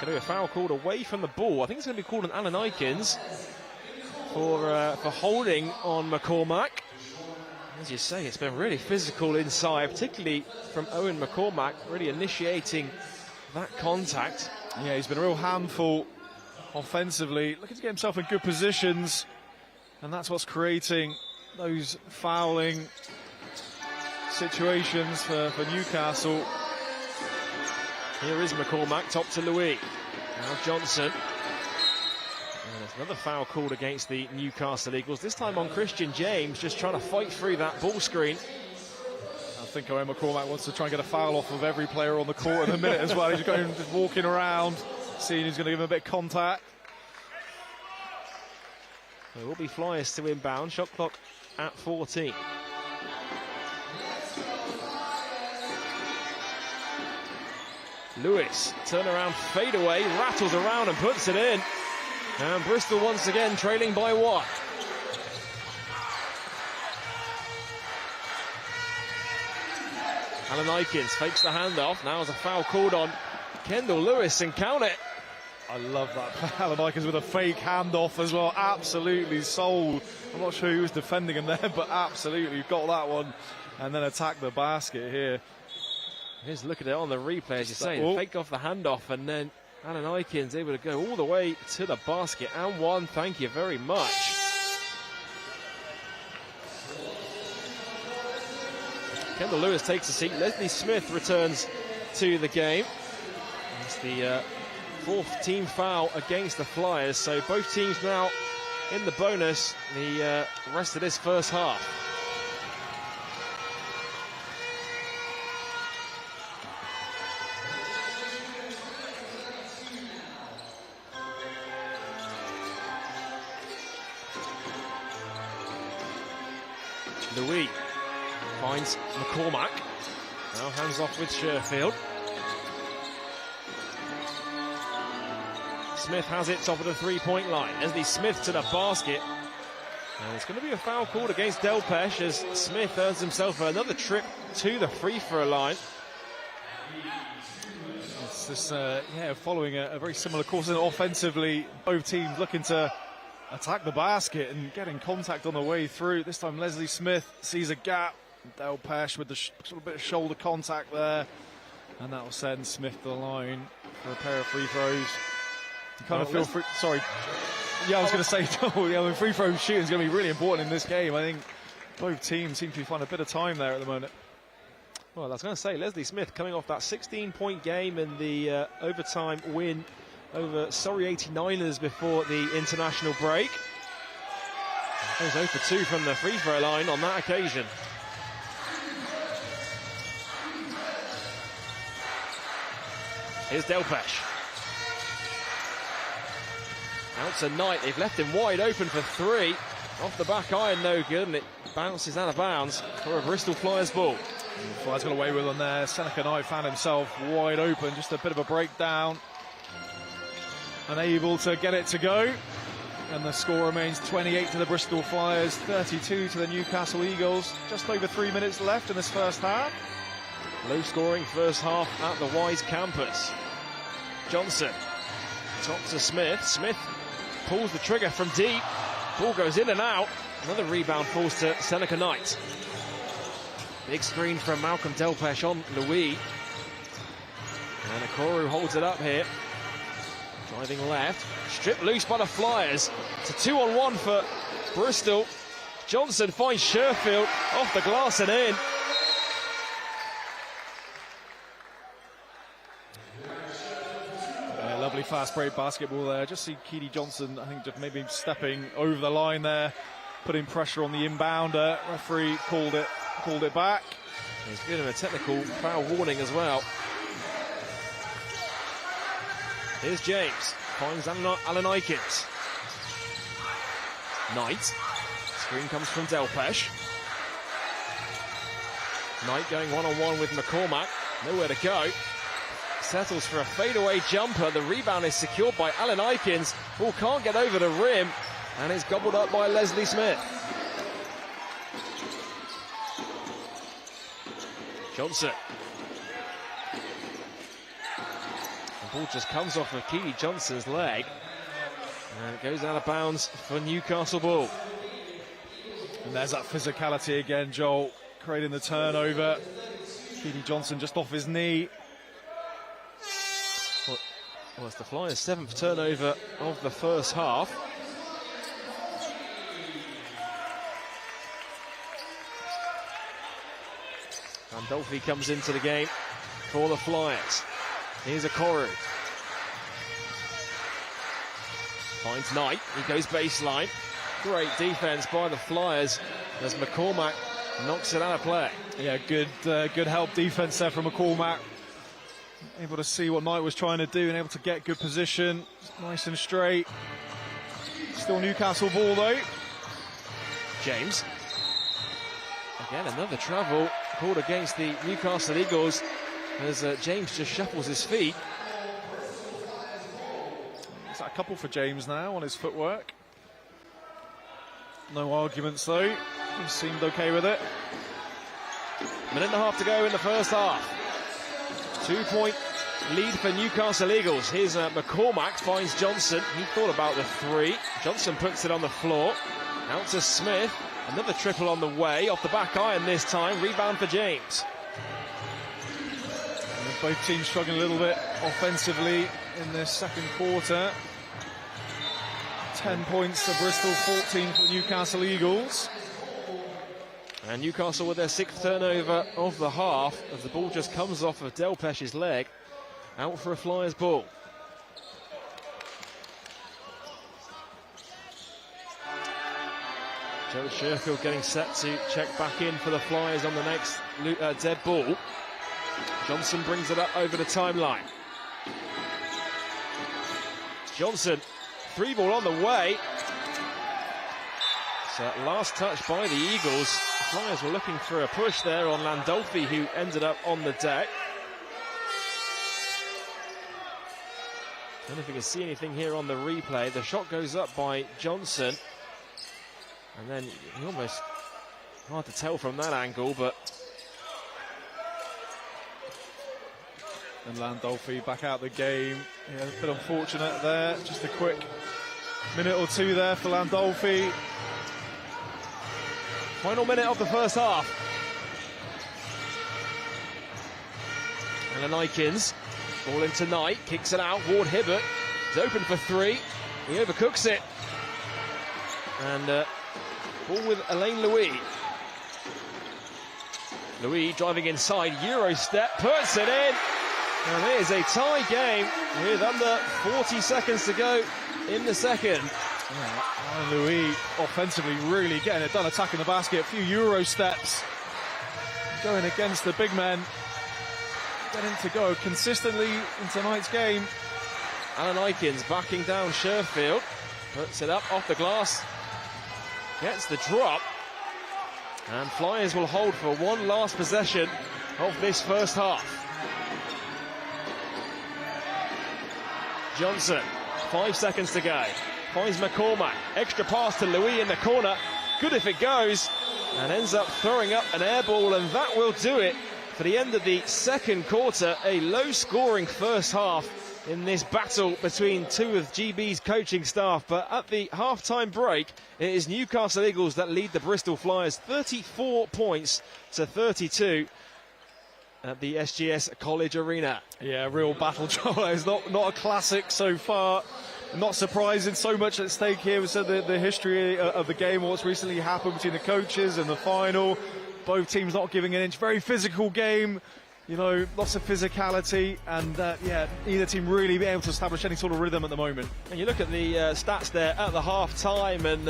going to be a foul called away from the ball. I think it's going to be called on Alan Aikins for holding on McCormack. As you say, it's been really physical inside, particularly from Owen McCormack, really initiating that contact. Yeah, he's been a real handful offensively, looking to get himself in good positions, and that's what's creating those fouling situations for Newcastle. Here is McCormack, top to Louis. Now Johnson. And there's another foul called against the Newcastle Eagles, this time on Christian James, just trying to fight through that ball screen. I think Owen McCormack wants to try and get a foul off of every player on the court in a minute as well. He's going just walking around, seeing who's going to give him a bit of contact. There will be Flyers to inbound, shot clock at 14. Lewis, turnaround fadeaway, rattles around and puts it in. And Bristol once again trailing by 1. Alan Aikins fakes the handoff. Now there's a foul called on Kendall Lewis, and count it. I love that. Alan Aikins with a fake handoff as well. Absolutely sold. I'm not sure who was defending him there, but absolutely got that one. And then attack the basket here. Here's a look at it on the replay, as you say. Fake off the handoff, and then Alan Aikins able to go all the way to the basket and one. Thank you very much. Kendall Lewis takes a seat. Leslie Smith returns to the game. It's the 4th team foul against the Flyers, so both teams now in the bonus the rest of this first half. Louis finds McCormack. Now hands off with Sherfield. Smith has it top of the three-point line. Leslie Smith to the basket. And it's going to be a foul called against Delpesh as Smith earns himself another trip to the free-throw line. It's just, following a very similar course. And offensively, both teams looking to attack the basket and getting contact on the way through. This time Leslie Smith sees a gap. Delpesh with the sort of bit of shoulder contact there. And that will send Smith to the line for a pair of free throws. You kind of feel free. Sorry. Yeah, I was going to say, free throw shooting is going to be really important in this game. I think both teams seem to be finding a bit of time there at the moment. Well, I was going to say, Leslie Smith coming off that 16-point game in the overtime win over Surrey 89ers before the international break. He was 0 for 2 from the free throw line on that occasion. Here's Delpesh. Out to Knight. They've left him wide open for 3. Off the back iron, no good, and it bounces out of bounds for a Bristol Flyers ball. Flyers got away with one there. Seneca Knight found himself wide open. Just a bit of a breakdown. Unable to get it to go. And the score remains 28 to the Bristol Flyers, 32 to the Newcastle Eagles. Just over 3 minutes left in this first half. Low scoring first half at the Wise campus. Johnson, top to Smith. Smith pulls the trigger from deep. Ball goes in and out. Another rebound falls to Seneca Knight. Big screen from Malcolm Delpesh on Louis. And Okoro holds it up here. Driving left. Stripped loose by the Flyers. It's a 2-on-1 for Bristol. Johnson finds Sherfield off the glass and in. Lovely fast break basketball there. Just see Keedy Johnson, I think, just maybe stepping over the line there, putting pressure on the inbounder. Referee called it back. He's given him a technical foul warning as well. Here's James, finds Alan Aikins. Knight, screen comes from Delpesh. Knight going one-on-one with McCormack, nowhere to go. Settles for a fadeaway jumper. The rebound is secured by Alan Aikins. Ball can't get over the rim, and it's gobbled up by Leslie Smith. Johnson. ball just comes off of Keely Johnson's leg. And it goes out of bounds for Newcastle ball. And there's that physicality again, Joel, creating the turnover. Keely Johnson just off his knee. Well, it's the Flyers' 7th turnover of the first half. Randolphi comes into the game for the Flyers. Here's Okoro. Finds Knight, he goes baseline. Great defense by the Flyers as McCormack knocks it out of play. Yeah, good help defense there from McCormack. Able to see what Knight was trying to do and able to get good position. Nice and straight. Still Newcastle ball though. James. Again, another travel called against the Newcastle Eagles as James just shuffles his feet. Is that a couple for James now on his footwork? No arguments though. He seemed okay with it. Minute and a half to go in the first half. 2-point lead for Newcastle Eagles. Here's McCormack, finds Johnson. He thought about the 3. Johnson puts it on the floor. Out to Smith. Another triple on the way. Off the back iron this time. Rebound for James. And both teams struggling a little bit offensively in this second quarter. 10 points to Bristol, 14 for the Newcastle Eagles. And Newcastle with their 6th turnover of the half as the ball just comes off of Delpech's leg. Out for a Flyers ball. Joe Sherfield getting set to check back in for the Flyers on the next dead ball. Johnson brings it up over the timeline. Johnson, 3 ball on the way. So last touch by the Eagles. The Flyers were looking for a push there on Landolfi, who ended up on the deck. Don't know if you can see anything here on the replay. The shot goes up by Johnson. And then almost hard to tell from that angle, but... And Landolfi back out the game. Yeah, a bit unfortunate there. Just a quick minute or 2 there for Landolfi. Final minute of the first half. Alan Aikins, ball into Knight, kicks it out. Ward Hibbert is open for 3. He overcooks it. And ball with Alain Louis. Louis driving inside, Euro step, puts it in. And it is a tie game with under 40 seconds to go in the second. Yeah, Louis offensively really getting it done, attacking the basket, a few Euro steps, going against the big men, getting to go consistently in tonight's game. Alan Aikins backing down Sherfield, puts it up off the glass, gets the drop, and Flyers will hold for one last possession of this first half. Johnson, 5 seconds to go. Finds McCormack, extra pass to Louis in the corner, good if it goes, and ends up throwing up an air ball, and that will do it for the end of the second quarter. A low-scoring first half in this battle between two of GB's coaching staff, but at the half-time break, it is Newcastle Eagles that lead the Bristol Flyers 34 points to 32 at the SGS College Arena. Yeah, real battle, Joel. It's not a classic so far. Not surprising, so much at stake here. We said the history of the game, what's recently happened between the coaches and the final. Both teams not giving an inch. Very physical game, you know, lots of physicality, and yeah, either team really being able to establish any sort of rhythm at the moment. And you look at the stats there at the half-time, and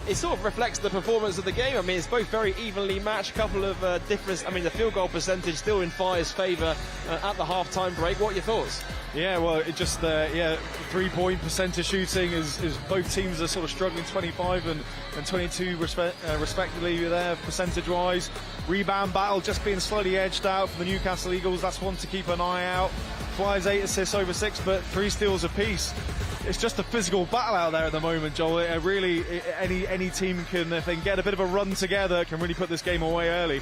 it sort of reflects the performance of the game. I mean, it's both very evenly matched, couple of difference. I mean, the field goal percentage still in Fire's favour at the half-time break. What are your thoughts? Yeah, well, it just, yeah, 3-point percentage shooting is both teams are sort of struggling, 25 and 22 respectively there, percentage-wise. Rebound battle just being slightly edged out for the Newcastle Eagles. That's one to keep an eye out. Flyers 8 assists over 6, but 3 steals apiece. It's just a physical battle out there at the moment, Joel. Any team can, if they can get a bit of a run together, can really put this game away early.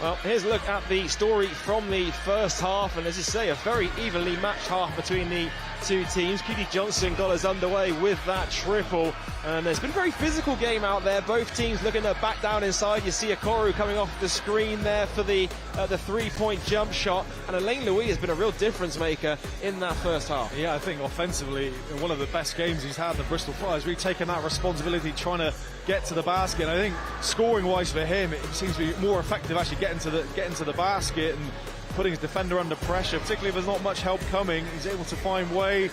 Well, here's a look at the story from the first half, and as you say, a very evenly matched half between the two teams. Keedy Johnson got us underway with that triple, and it's been a very physical game out there. Both teams looking to back down inside. You see Okoro coming off the screen there for the three-point jump shot, and Elaine Louis has been a real difference maker in that first half. Yeah, I think offensively, one of the best games he's had, the Bristol Flyers, really taking that responsibility, trying to get to the basket. And I think scoring-wise for him, it seems to be more effective actually getting to the basket and putting his defender under pressure, particularly if there's not much help coming. He's able to find way,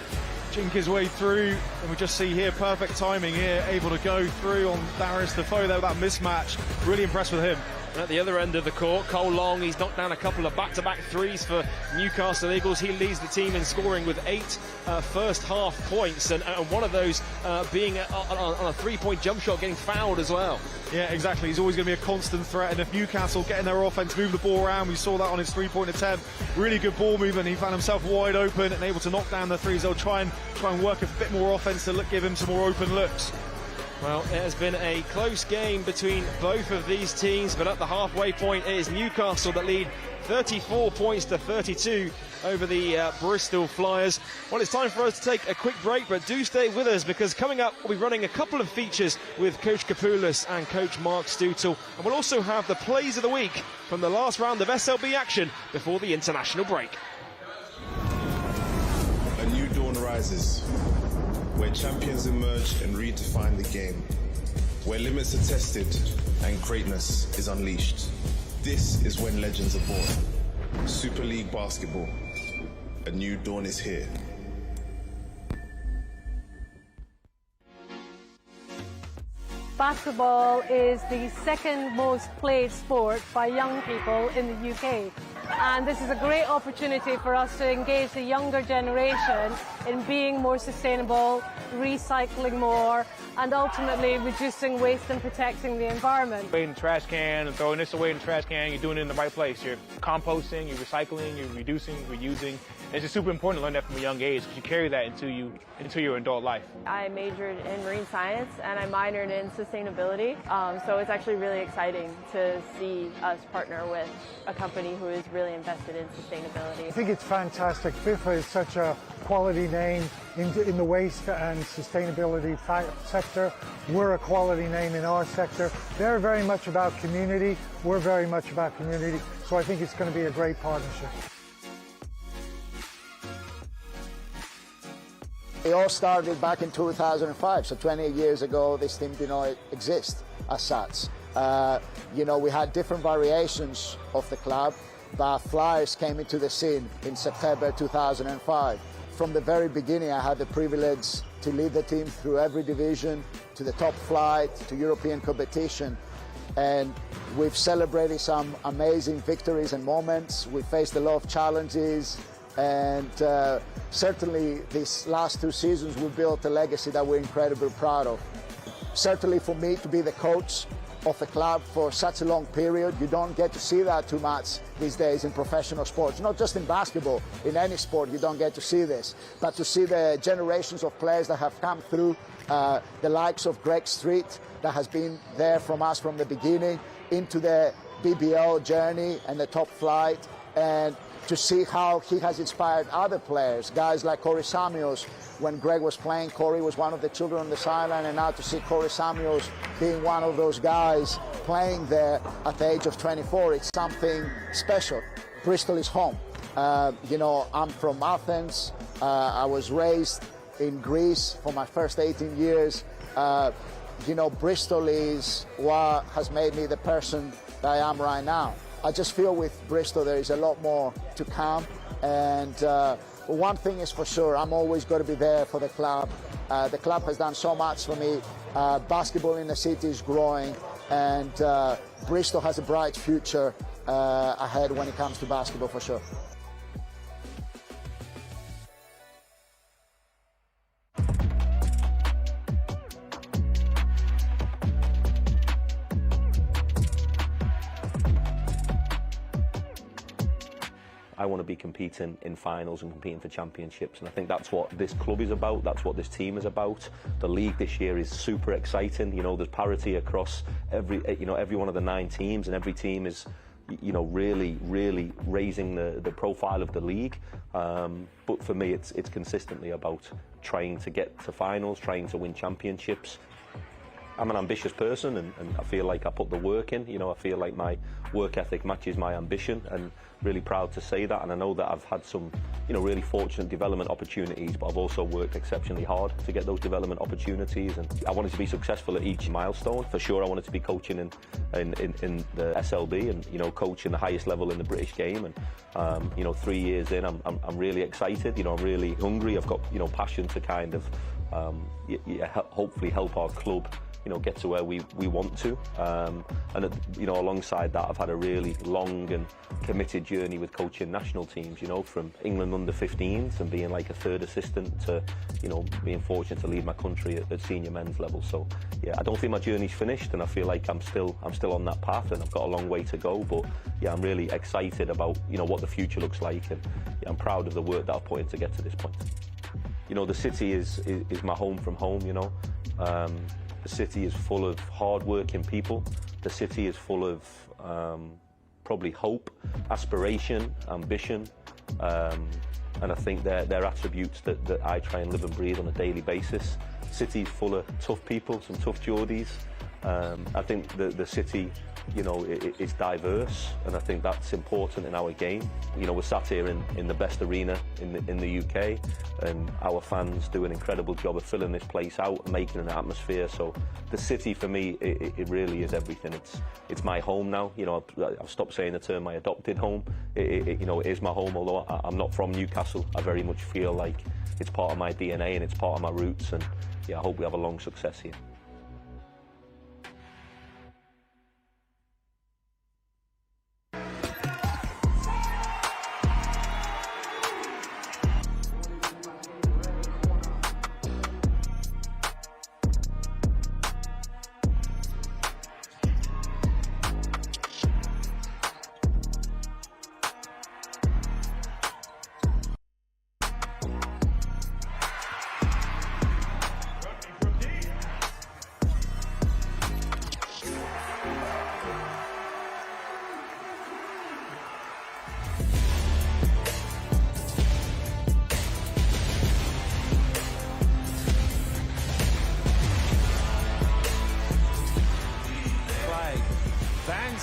jink his way through, and we just see here perfect timing here, able to go through on Darius Defoe there with that mismatch. Really impressed with him. At the other end of the court, Cole Long, he's knocked down a couple of back-to-back threes for Newcastle Eagles. He leads the team in scoring with 8 first half points, and one of those being on a three-point jump shot, getting fouled as well. Yeah, exactly. He's always going to be a constant threat, and if Newcastle getting their offense, move the ball around, we saw that on his three-point attempt. Really good ball movement. He found himself wide open and able to knock down the threes. They'll try and work a bit more offense to give him some more open looks. Well, it has been a close game between both of these teams, but at the halfway point it is Newcastle that lead 34 points to 32 over the Bristol Flyers. Well, it's time for us to take a quick break, but do stay with us, because coming up we'll be running a couple of features with Coach Kapoulis and Coach Mark Stoutel, and we'll also have the plays of the week from the last round of SLB action before the international break. A new dawn rises, where champions emerge and redefine the game, where limits are tested and greatness is unleashed. This is when legends are born. Super League Basketball. A new dawn is here. Basketball is the second most played sport by young people in the UK. And this is a great opportunity for us to engage the younger generation in being more sustainable, recycling more, and ultimately reducing waste and protecting the environment. Away in the trash can and throwing this away in the trash can, you're doing it in the right place. You're composting, you're recycling, you're reducing, reusing. It's just super important to learn that from a young age, because you carry that into your adult life. I majored in marine science and I minored in sustainability, so it's actually really exciting to see us partner with a company who is really invested in sustainability. I think it's fantastic. FIFA is such a quality name in the waste and sustainability sector. We're a quality name in our sector. They're very much about community. We're very much about community. So I think it's going to be a great partnership. It all started back in 2005, so 28 years ago this team did not exist as such. We had different variations of the club, but Flyers came into the scene in September 2005. From the very beginning I had the privilege to lead the team through every division, to the top flight, to European competition, and we've celebrated some amazing victories and moments. We faced a lot of challenges, and certainly these last 2 seasons we built a legacy that we're incredibly proud of. Certainly for me to be the coach of the club for such a long period, you don't get to see that too much these days in professional sports, not just in basketball, in any sport you don't get to see this, but to see the generations of players that have come through, the likes of Greg Street that has been there from us from the beginning, into the BBL journey and the top flight, and to see how he has inspired other players, guys like Corey Samuels. When Greg was playing, Corey was one of the children on the sideline, and now to see Corey Samuels being one of those guys playing there at the age of 24, it's something special. Bristol is home. I'm from Athens. I was raised in Greece for my first 18 years. Bristol is what has made me the person that I am right now. I just feel with Bristol there is a lot more to come, and one thing is for sure, I'm always going to be there for the club. The club has done so much for me. Basketball in the city is growing, and Bristol has a bright future ahead when it comes to basketball for sure. I want to be competing in finals and competing for championships, and I think that's what this club is about, that's what this team is about. The league this year is super exciting. There's parity across every one of the 9 teams, and every team is you know, really raising the profile of the league. But for me, it's consistently about trying to get to finals, trying to win championships. I'm an ambitious person, and I feel like I put the work in. You know, I feel like my work ethic matches my ambition, and really proud to say that. And I know that I've had some, you know, really fortunate development opportunities, but I've also worked exceptionally hard to get those development opportunities. And I wanted to be successful at each milestone. For sure, I wanted to be coaching in the SLB, and, you know, coaching the highest level in the British game. And you know, 3 years in, I'm really excited. You know, I'm really hungry. I've got, you know, passion to kind of hopefully help our club, you know, get to where we want to. And you know, alongside that, I've had a really long and committed journey with coaching national teams, you know, from England under-15s and being like a third assistant to, you know, being fortunate to lead my country at senior men's level. So yeah, I don't think my journey's finished, and I feel like I'm still on that path, and I've got a long way to go. But yeah, I'm really excited about, you know, what the future looks like, and yeah, I'm proud of the work that I've put in to get to this point. You know, the city is my home from home, you know. The city is full of hard-working people. The city is full of probably hope, aspiration, ambition, and I think they're attributes that I try and live and breathe on a daily basis. The city's full of tough people, some tough Geordies. I think the city, you know, it's diverse, and I think that's important in our game. You know, we're sat here in the best arena in the UK, and our fans do an incredible job of filling this place out and making an atmosphere. So the city, for me, it really is everything. It's my home now. You know, I've stopped saying the term my adopted home. You know, it is my home, although I'm not from Newcastle. I very much feel like it's part of my DNA and it's part of my roots, and yeah, I hope we have a long success here.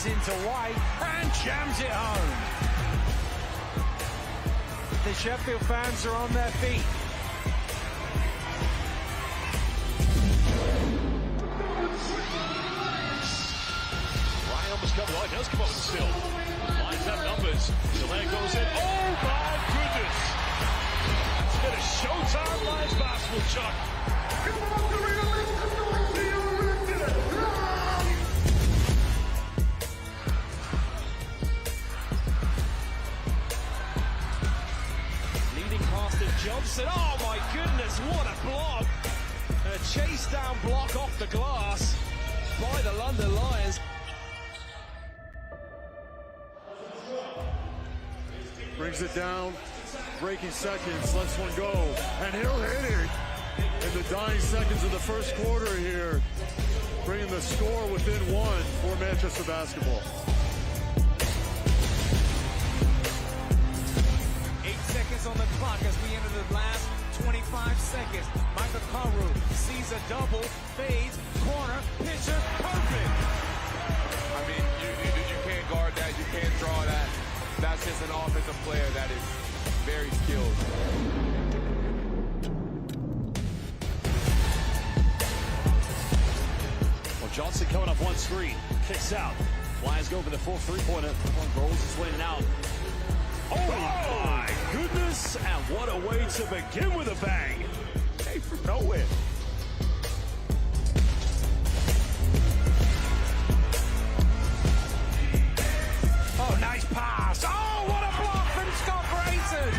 Into white and jams it home. The Sheffield fans are on their feet. Ryan almost comes. Oh, it does come up still. Lions have numbers. So there goes in. Oh my goodness! That's been a showtime Lions basketball, Chuck. Johnson, oh my goodness, what a block! A chase down block off the glass by the London Lions. Brings it down, breaking seconds, lets one go, and he'll hit it in the dying seconds of the first quarter here, bringing the score within one for Manchester basketball. 8 seconds on the clock as we enter the last 25 seconds. Michael Carew sees a double, fades, corner, pitcher, perfect. I mean, you can't guard that, you can't draw that. That's just an offensive player that is very skilled. Well, Johnson coming up one screen, kicks out. Lions go for the full three-pointer. One rolls his way out. Oh my goodness, and what a way to begin with a bang. Came from nowhere. Oh, nice pass. Oh, what a block from Scott Brayton.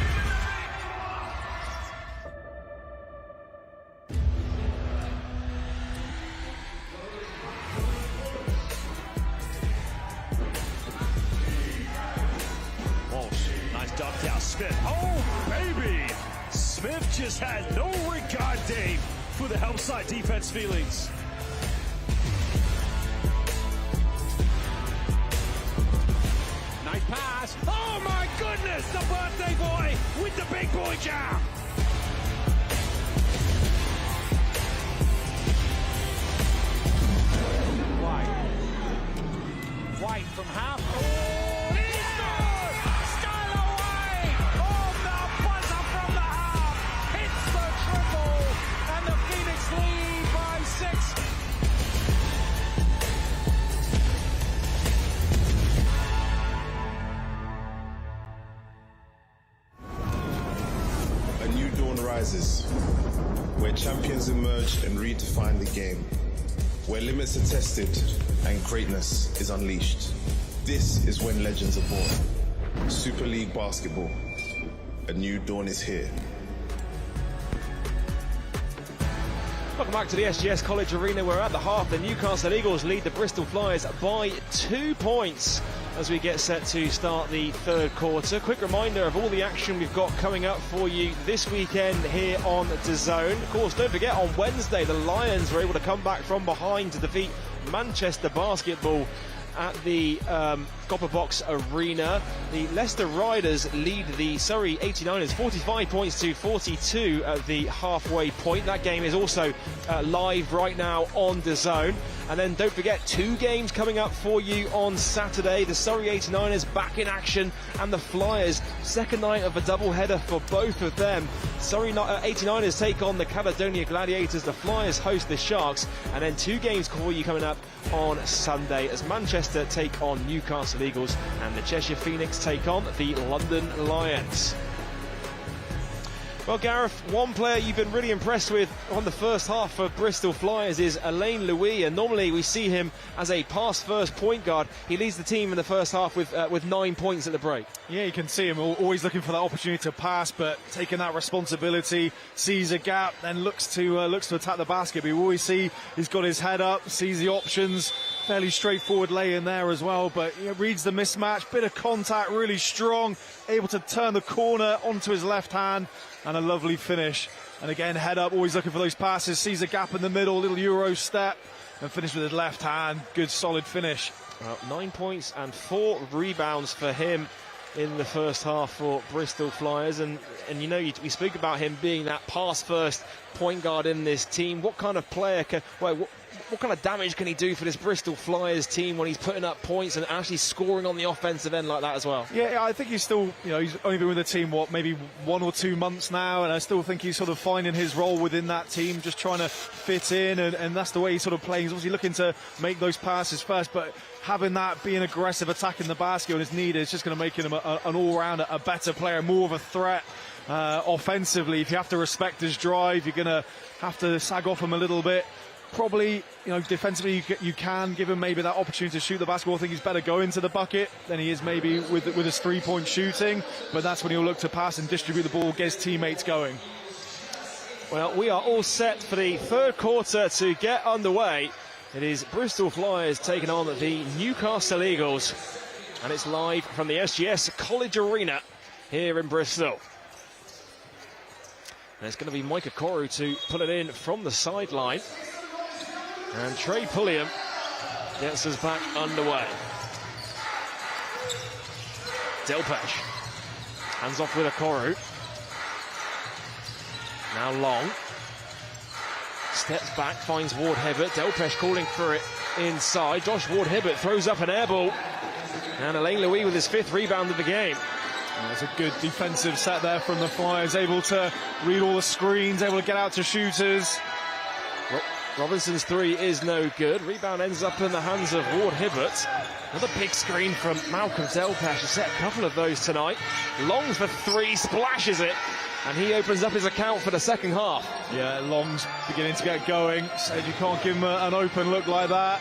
Ducked out Smith. Oh, baby! Smith just had no regard, Dave, for the help side defense feelings. birthday boy with the big boy jam. White from half. Oh, he scored! Skylar White on the buzzer from the half. Hits the triple, and the Phoenix lead by 6. A new dawn rises, where champions emerge and redefine the game, where limits are tested and greatness is unleashed. This is when legends are born. Super League Basketball. A new dawn is here. Welcome back to the SGS College Arena, where at the half the Newcastle Eagles lead the Bristol Flyers by 2 points as we get set to start the third quarter. Quick reminder of all the action we've got coming up for you this weekend here on DAZN. Of course, don't forget, on Wednesday the Lions were able to come back from behind to defeat Manchester Basketball at the Copper Box Arena. The Leicester Riders lead the Surrey 89ers 45 points to 42 at the halfway point. That game is also live right now on DAZN. And then don't forget, 2 games coming up for you on Saturday. The Surrey 89ers back in action, and the Flyers, second night of a double-header for both of them. Surrey 89ers take on the Caledonia Gladiators, the Flyers host the Sharks, and then 2 games for you coming up on Sunday as Manchester take on Newcastle Eagles and the Cheshire Phoenix take on the London Lions. Well, Gareth, one player you've been really impressed with on the first half for Bristol Flyers is Alain Louis, and normally we see him as a pass-first point guard. He leads the team in the first half with 9 points at the break. Yeah, you can see him always looking for that opportunity to pass, but taking that responsibility, sees a gap, then looks to attack the basket. We always see he's got his head up, sees the options, fairly straightforward lay in there as well, but reads the mismatch, bit of contact, really strong, able to turn the corner onto his left hand, and a lovely finish. And again, head up, always looking for those passes, sees a gap in the middle, little Euro step, and finish with his left hand. Good solid finish. 9 points and 4 rebounds for him in the first half for Bristol Flyers, and we speak about him being that pass first point guard in this team. What kind of player what kind of damage can he do for this Bristol Flyers team when he's putting up points and actually scoring on the offensive end like that as well? Yeah, I think he's still, he's only been with the team, maybe 1 or 2 months now, and I still think he's sort of finding his role within that team, just trying to fit in, and that's the way he's sort of playing. He's obviously looking to make those passes first, but having that, being aggressive, attacking the basket when it's needed, is just going to make him an all-round, a better player, more of a threat offensively. If you have to respect his drive, you're going to have to sag off him a little bit. Probably, defensively you can give him maybe that opportunity to shoot the basketball. I think he's better going to the bucket than he is maybe with his three-point shooting, but that's when he'll look to pass and distribute the ball, get his teammates going. Well, we are all set for the third quarter to get underway. It is Bristol Flyers taking on the Newcastle Eagles, and it's live from the SGS College Arena here in Bristol. And it's going to be Micah Koru to put it in from the sideline. And Trey Pulliam gets us back underway. Delpesh hands off with a Koru. Now Long steps back, finds Ward Hibbert. Delpesh calling for it inside. Josh Ward Hibbert throws up an air ball, and Alain Louis with his 5th rebound of the game. There's a good defensive set there from the Flyers, able to read all the screens, able to get out to shooters. Robinson's 3 is no good. Rebound ends up in the hands of Ward Hibbert. Another big screen from Malcolm Delpesh. He's set a couple of those tonight. Longs for 3, splashes it, and he opens up his account for the second half. Yeah, Long's beginning to get going. Said you can't give him an open look like that.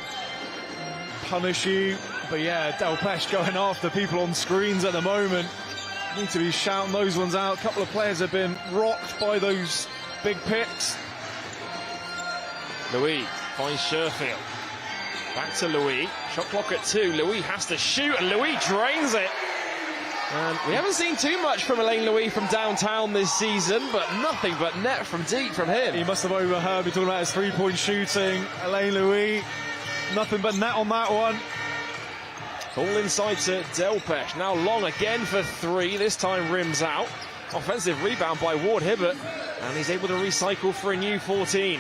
Punish you. But yeah, Delpesh going after people on screens at the moment. Need to be shouting those ones out. A couple of players have been rocked by those big picks. Louis finds Sherfield. Back to Louis. Shot clock at 2. Louis has to shoot, and Louis drains it. And we haven't seen too much from Alain Louis from downtown this season, but nothing but net from deep from him. He must have overheard me talking about his three-point shooting. Alain Louis, nothing but net on that one. Ball inside to Delpesh. Now Long again for three. This time rims out. Offensive rebound by Ward Hibbert. And he's able to recycle for a new 14.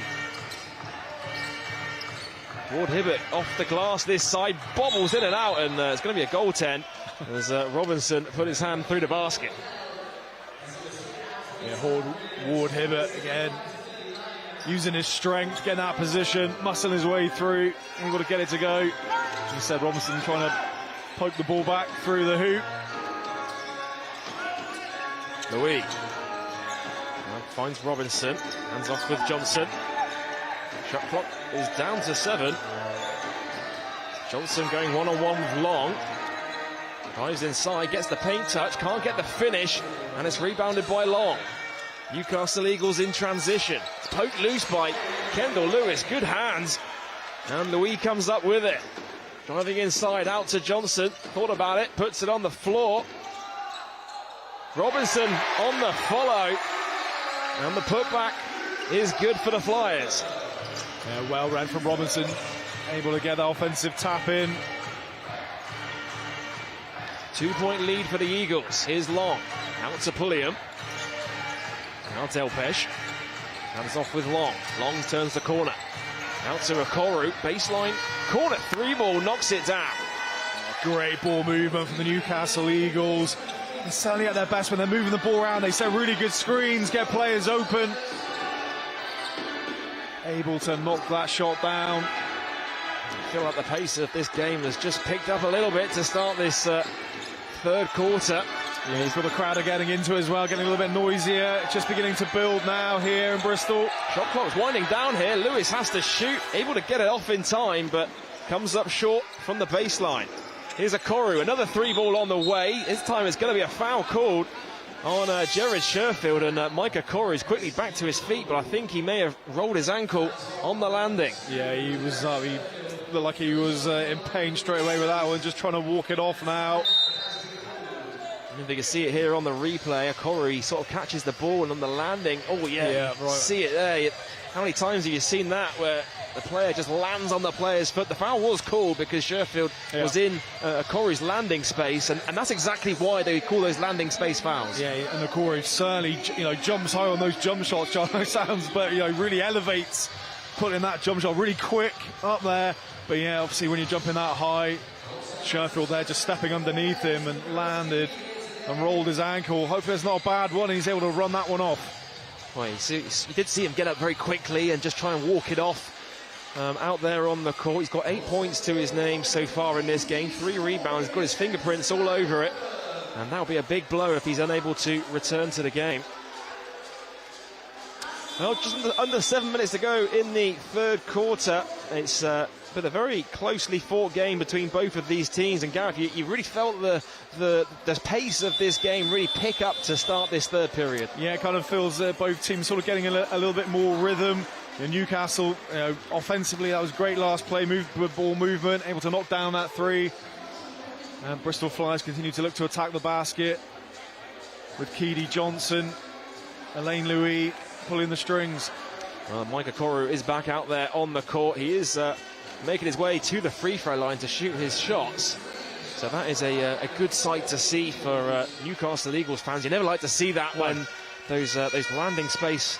Ward Hibbert off the glass this side. Bobbles in and out. And it's going to be a goaltend as Robinson put his hand through the basket. Yeah, Ward Hibbert again. Using his strength, getting that position, muscling his way through. Able to get it to go. As you said, Robinson trying to poke the ball back through the hoop. Louis finds Robinson, hands off with Johnson. Shot clock is down to 7. Johnson going one-on-one with Long. Drives inside, gets the paint touch, can't get the finish, and it's rebounded by Long. Newcastle Eagles in transition. It's poked loose by Kendall Lewis, good hands. And Louis comes up with it. Driving inside, out to Johnson, thought about it, puts it on the floor. Robinson on the follow, and the putback is good for the Flyers. Yeah, well read from Robinson, able to get that offensive tap in. 2-point lead for the Eagles. Here's Long, out to Pulliam. Now Delpesh, hands off with Long. Long turns the corner, out to Okoro, baseline, corner three ball, knocks it down. Great ball movement from the Newcastle Eagles. They're certainly at their best when they're moving the ball around. They set really good screens, get players open. Able to knock that shot down. I feel like the pace of this game has just picked up a little bit to start this third quarter. Yeah, he's got the crowd getting into it as well, getting a little bit noisier. It's just beginning to build now here in Bristol. Shot clock's winding down here. Lewis has to shoot, able to get it off in time, but comes up short from the baseline. Here's Okoro, another three ball on the way. This time it's going to be a foul called on Jared Sherfield, and Mike Okoro is quickly back to his feet, but I think he may have rolled his ankle on the landing. Yeah, he was. He looked like he was in pain straight away with that one, just trying to walk it off now. I think you can see it here on the replay. Okoro, he sort of catches the ball, and on the landing, oh yeah, right. See it there. How many times have you seen that where the player just lands on the player's foot? The foul was called because Sherfield was in Okoro's landing space, and that's exactly why they call those landing space fouls. Yeah, and Okoro certainly, jumps high on those jump shots. John sounds, but really elevates putting that jump shot really quick up there. But yeah, obviously when you're jumping that high, Sherfield there just stepping underneath him and landed and rolled his ankle. Hopefully it's not a bad one. He's able to run that one off. Well, you did see him get up very quickly and just try and walk it off out there on the court. He's got 8 points to his name so far in this game, 3 rebounds, got his fingerprints all over it, and that'll be a big blow if he's unable to return to the game. Well, just under 7 minutes to go in the third quarter. It's been a very closely fought game between both of these teams, and Gareth, you really felt the pace of this game really pick up to start this third period. Yeah, it kind of feels both teams sort of getting a little bit more rhythm. Newcastle, offensively, that was great last play, ball movement, able to knock down that three. And Bristol Flyers continue to look to attack the basket with Keedy Johnson, Elaine Louis pulling the strings. Mike Okoro is back out there on the court. He is making his way to the free throw line to shoot his shots. So that is a good sight to see for Newcastle Eagles fans. You never like to see that when those landing space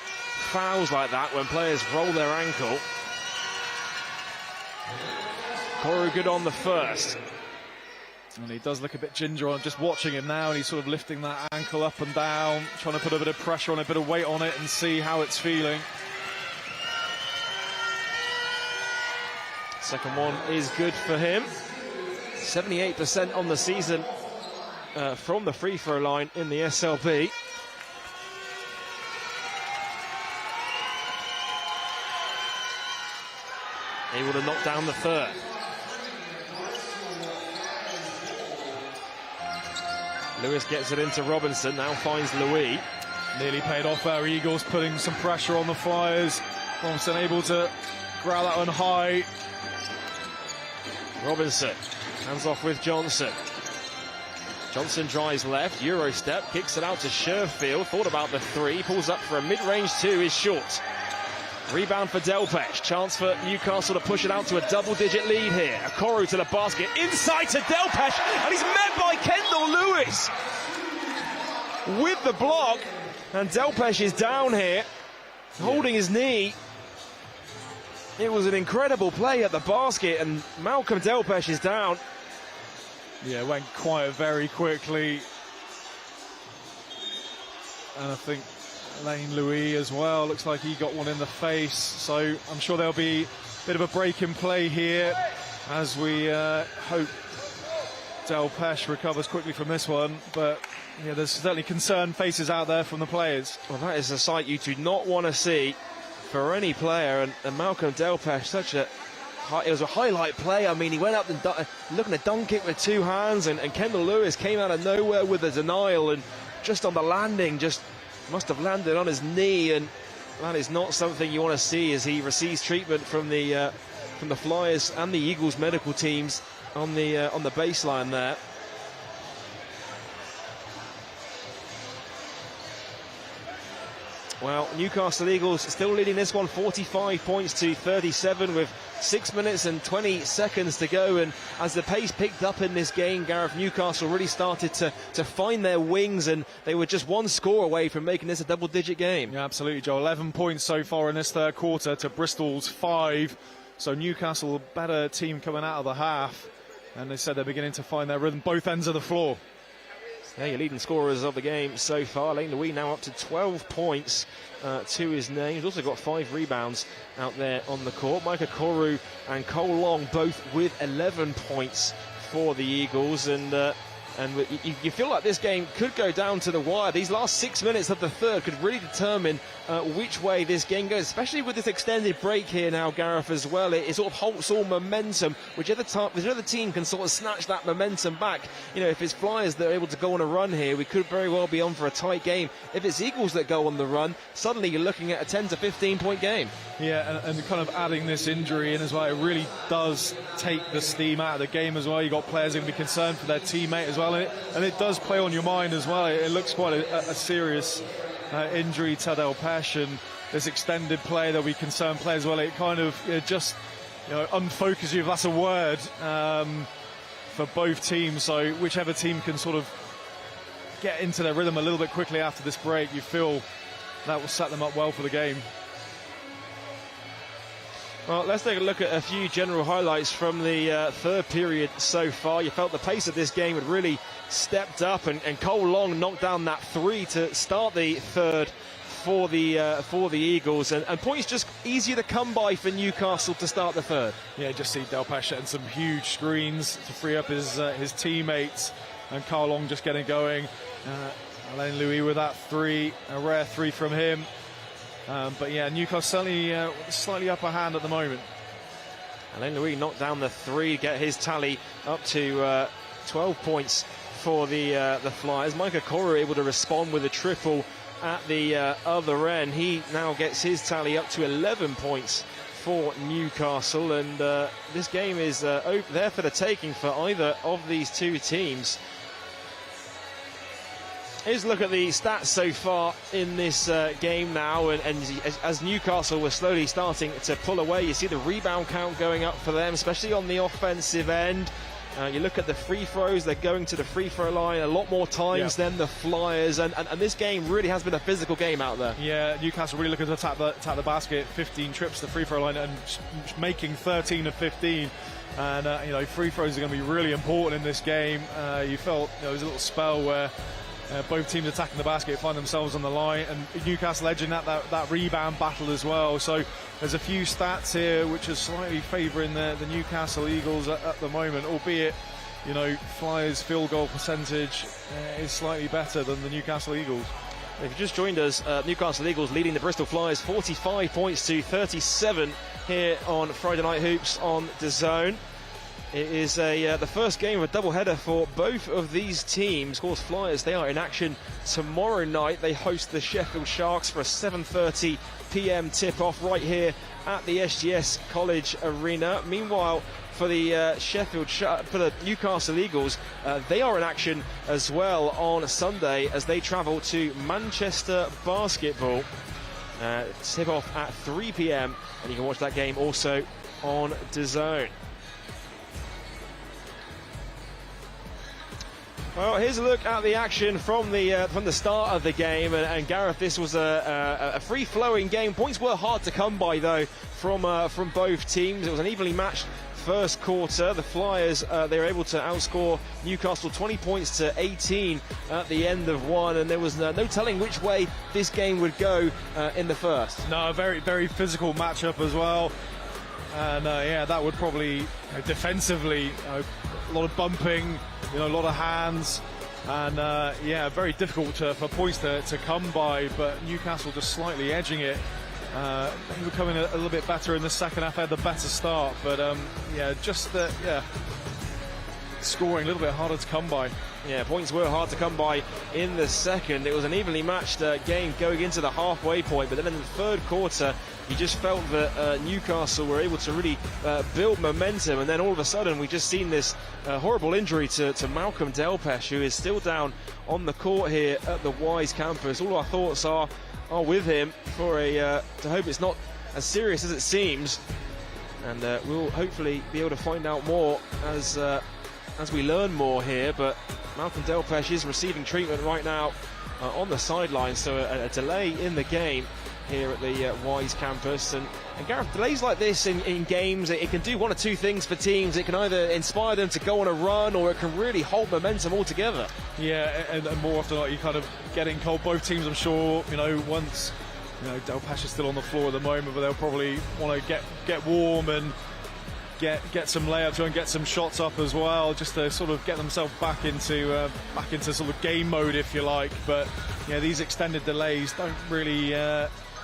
fouls like that, when players roll their ankle. Okoro good on the first. And he does look a bit ginger on just watching him now, and he's sort of lifting that ankle up and down, trying to put a bit of pressure on it, a bit of weight on it, and see how it's feeling. Second one is good for him. 78% on the season from the free throw line in the SLB. Able to knock down the third. Lewis gets it into Robinson, now finds Louis. Nearly paid off our Eagles, putting some pressure on the Flyers. Robinson able to grab that one high. Robinson, hands off with Johnson. Johnson drives left, Euro step, kicks it out to Sherfield. Thought about the three, pulls up for a mid-range two, is short. Rebound for Delpesh. Chance for Newcastle to push it out to a double-digit lead here. Okoro to the basket. Inside to Delpesh. And he's met by Kendall Lewis with the block. And Delpesh is down here, holding his knee. It was an incredible play at the basket, and Malcolm Delpesh is down. Yeah, it went quiet very quickly. And I think Lane Louis as well, looks like he got one in the face. So I'm sure there'll be a bit of a break in play here as we hope Delpesh recovers quickly from this one. But yeah, there's certainly concerned faces out there from the players. Well, that is a sight you do not want to see for any player, and Malcolm Delpesh, it was a highlight play. I mean, he went up and looking to dunk it with two hands, and Kendall Lewis came out of nowhere with a denial, and just on the landing, just must have landed on his knee, and that is not something you want to see as he receives treatment from the Flyers and the Eagles medical teams on the baseline there. Well, Newcastle Eagles still leading this one 45 points to 37 with 6 minutes and 20 seconds to go. And as the pace picked up in this game, Gareth, Newcastle really started to find their wings, and they were just one score away from making this a double-digit game. Yeah, absolutely, Joe. 11 points so far in this third quarter to Bristol's 5. So Newcastle, a better team coming out of the half. And they said they're beginning to find their rhythm both ends of the floor. Yeah, your leading scorers of the game so far. Lane Louis now up to 12 points to his name. He's also got 5 rebounds out there on the court. Mike Okoro and Cole Long both with 11 points for the Eagles. And you feel like this game could go down to the wire. These last 6 minutes of the third could really determine which way this game goes, especially with this extended break here now, Gareth, as well. It sort of halts all momentum. Whichever team can sort of snatch that momentum back. You know, if it's Flyers that are able to go on a run here, we could very well be on for a tight game. If it's Eagles that go on the run, suddenly you're looking at a 10 to 15 point game. Yeah, and kind of adding this injury in as well, it really does take the steam out of the game as well. You've got players going to be concerned for their teammate as well, and it does play on your mind as well. It looks quite a serious injury to Delpesh, and this extended play, there'll be concerned players as well. It kind of just unfocuses you, if that's a word, for both teams. So whichever team can sort of get into their rhythm a little bit quickly after this break, you feel that will set them up well for the game. Well, let's take a look at a few general highlights from the third period so far. You felt the pace of this game had really stepped up, and Cole Long knocked down that 3 to start the third for the Eagles, and points just easier to come by for Newcastle to start the third. Yeah, just see Delpesh setting some huge screens to free up his teammates, and Cole Long just getting going. Alain Louis with that 3, a rare 3 from him. But yeah, Newcastle certainly slightly upper hand at the moment. Alain Louis knocked down the 3 to get his tally up to 12 points for the Flyers. Mike Okoro able to respond with a triple at the other end. He now gets his tally up to 11 points for Newcastle, and this game is there for the taking for either of these two teams. Here's a look at the stats so far in this game now, and as Newcastle was slowly starting to pull away, you see the rebound count going up for them, especially on the offensive end. You look at the free throws, they're going to the free throw line a lot more times than the Flyers, and this game really has been a physical game out there. Yeah, Newcastle really looking to attack the basket, 15 trips to the free throw line and making 13 of 15. And free throws are going to be really important in this game. You felt there was a little spell where both teams attacking the basket find themselves on the line, and Newcastle edging that rebound battle as well. So there's a few stats here which are slightly favouring the Newcastle Eagles at the moment, albeit Flyers field goal percentage is slightly better than the Newcastle Eagles. If you just joined us, Newcastle Eagles leading the Bristol Flyers 45 points to 37 here on Friday Night Hoops on DAZN. It is the first game of a doubleheader for both of these teams. Of course, Flyers, they are in action tomorrow night. They host the Sheffield Sharks for a 7:30 p.m. tip-off right here at the SGS College Arena. Meanwhile, for the for the Newcastle Eagles, they are in action as well on Sunday as they travel to Manchester Basketball Tip off at 3 p.m. and you can watch that game also on DAZN. Well, here's a look at the action from the start of the game, and Gareth, this was a free-flowing game. Points were hard to come by though from both teams. It was an evenly matched first quarter. The Flyers they were able to outscore Newcastle 20 points to 18 at the end of one, and there was no telling which way this game would go in the first. No, a very, very physical matchup as well. And yeah, that would probably defensively, a lot of bumping, a lot of hands, and yeah, very difficult for points to come by. But Newcastle just slightly edging it. They were coming a little bit better in the second half. Had the better start, but yeah, just scoring a little bit harder to come by. Yeah, points were hard to come by in the second. It was an evenly matched game going into the halfway point, but then in the third quarter, you just felt that Newcastle were able to really build momentum, and then all of a sudden we just seen this horrible injury to Malcolm Delpesh, who is still down on the court here at the Wise campus. All our thoughts are with him for to hope it's not as serious as it seems, and we'll hopefully be able to find out more as we learn more here. But Malcolm Delpesh is receiving treatment right now on the sidelines, so a delay in the game here at the Wise campus. And Gareth, delays like this in games, it can do one or two things for teams. It can either inspire them to go on a run, or it can really halt momentum altogether. Yeah, and more often like you kind of getting cold. Both teams, I'm sure, once Delpesh is still on the floor at the moment, but they'll probably want to get warm and get some layups and get some shots up as well, just to sort of get themselves back into sort of game mode, if you like. But yeah, these extended delays don't really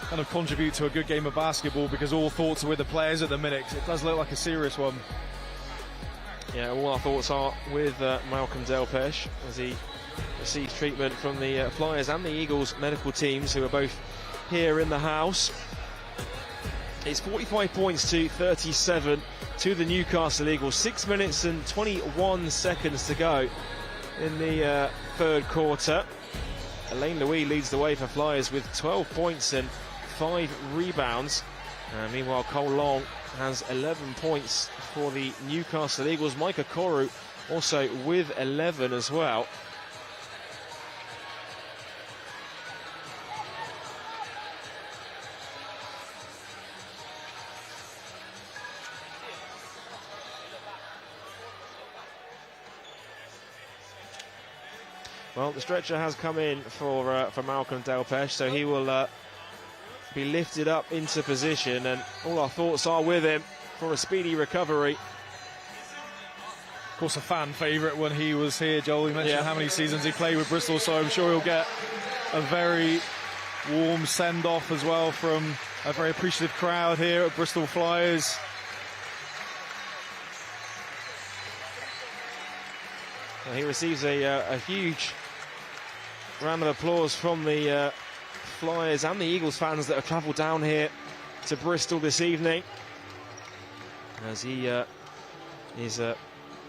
kind of contribute to a good game of basketball, because all thoughts are with the players at the minute. It does look like a serious one. Yeah, all our thoughts are with Malcolm Delpesh as he receives treatment from the Flyers and the Eagles medical teams, who are both here in the house. It's 45 points to 37 to the Newcastle Eagles. 6 minutes and 21 seconds to go in the third quarter. Elaine Louis leads the way for Flyers with 12 points and 5 rebounds. Meanwhile, Cole Long has 11 points for the Newcastle Eagles. Micah Koru also with 11 as well. Well, the stretcher has come in for Malcolm Delpesh, so he will be lifted up into position, and all our thoughts are with him for a speedy recovery. Of course, a fan favourite when he was here, Joel. He mentioned how many seasons he played with Bristol, so I'm sure he'll get a very warm send-off as well from a very appreciative crowd here at Bristol Flyers. Well, he receives a huge round of applause from the Flyers and the Eagles fans that have travelled down here to Bristol this evening, as he is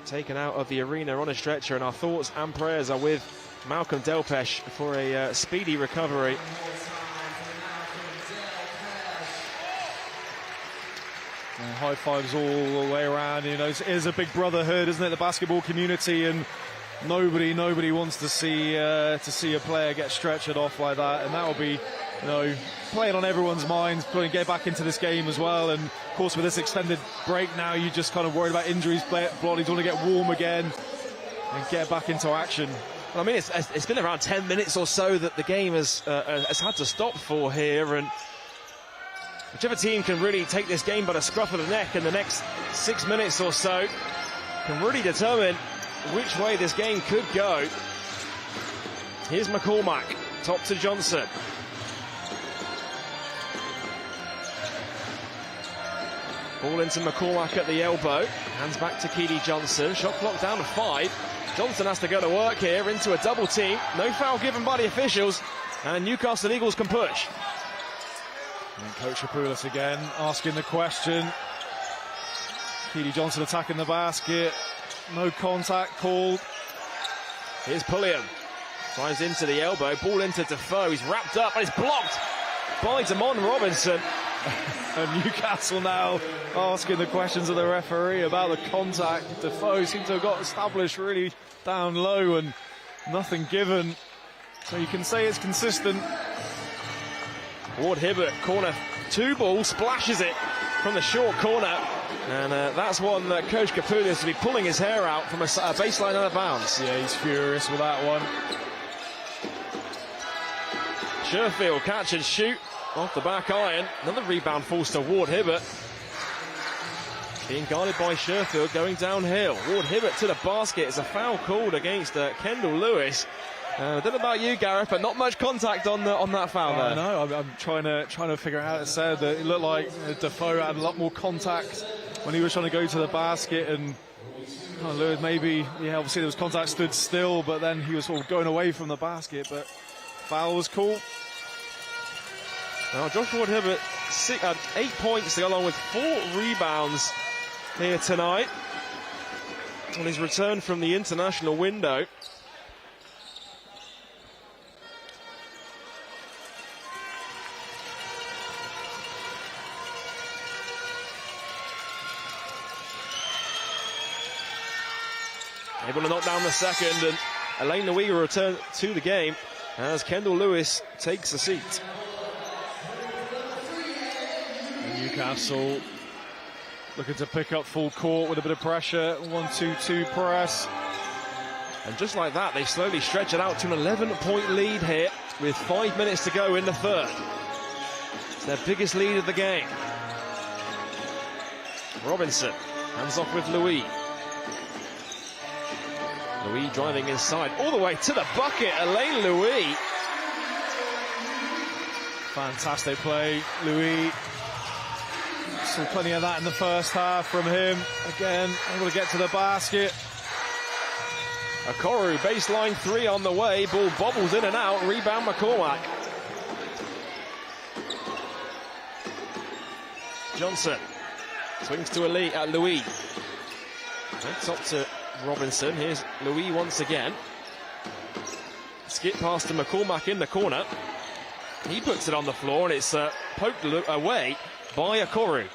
taken out of the arena on a stretcher, and our thoughts and prayers are with Malcolm Delpesh for a speedy recovery. High fives all the way around. It is a big brotherhood, isn't it, the basketball community, and nobody wants to see a player get stretchered off like that, and that will be playing on everyone's minds, get back into this game as well. And of course, with this extended break now, you just kind of worried about injuries. Bodies want to get warm again and get back into action. Well, I mean, it's been around 10 minutes or so that the game has had to stop for here, and whichever team can really take this game by the scruff of the neck in the next 6 minutes or so can really determine which way this game could go. Here's McCormack, top to Johnson. Ball into McCormack at the elbow. Hands back to Keedy Johnson. Shot clock down to 5. Johnson has to go to work here into a double team. No foul given by the officials, and Newcastle Eagles can push. And Coach Apoulis again asking the question. Keedy Johnson attacking the basket. No contact called. Here's Pulliam. Flies into the elbow. Ball into Defoe. He's wrapped up, and it's blocked by Damon Robinson. And Newcastle now asking the questions of the referee about the contact. Defoe seemed to have got established really down low and nothing given. So you can say it's consistent. Ward Hibbert, corner 2 ball, splashes it from the short corner. And that's one that Coach Kapulis will be pulling his hair out from a baseline out of bounds. Yeah, he's furious with that one. Sherfield, catch and shoot off the back iron. Another rebound falls to Ward Hibbert. Being guarded by Sherfield, going downhill. Ward Hibbert to the basket. It's a foul called against Kendall Lewis. I don't know about you, Gareth, but not much contact on that foul there. No, I'm trying to figure out how to say that. It looked like Defoe had a lot more contact when he was trying to go to the basket, and Lewis maybe, yeah, obviously there was contact, stood still, but then he was sort of going away from the basket, but foul was called. Now, Josh Ward Hibbert, 8 points to go along with 4 rebounds here tonight on his return from the international window. Able to knock down the second, and Elaine Louis will return to the game as Kendall Lewis takes a seat. Newcastle looking to pick up full court with a bit of pressure. 1-2-2 press. And just like that, they slowly stretch it out to an 11-point lead here with 5 minutes to go in the third. It's their biggest lead of the game. Robinson hands off with Louis. Louis driving inside all the way to the bucket. Elaine Louis. Fantastic play, Louis. Saw plenty of that in the first half from him. Again, able to get to the basket. Okoro, baseline 3 on the way. Ball bobbles in and out. Rebound McCormack. Johnson swings to Louis. That's up to Robinson. Here's Louis once again. Skip pass to McCormack in the corner. He puts it on the floor, and it's poked away by Okoro.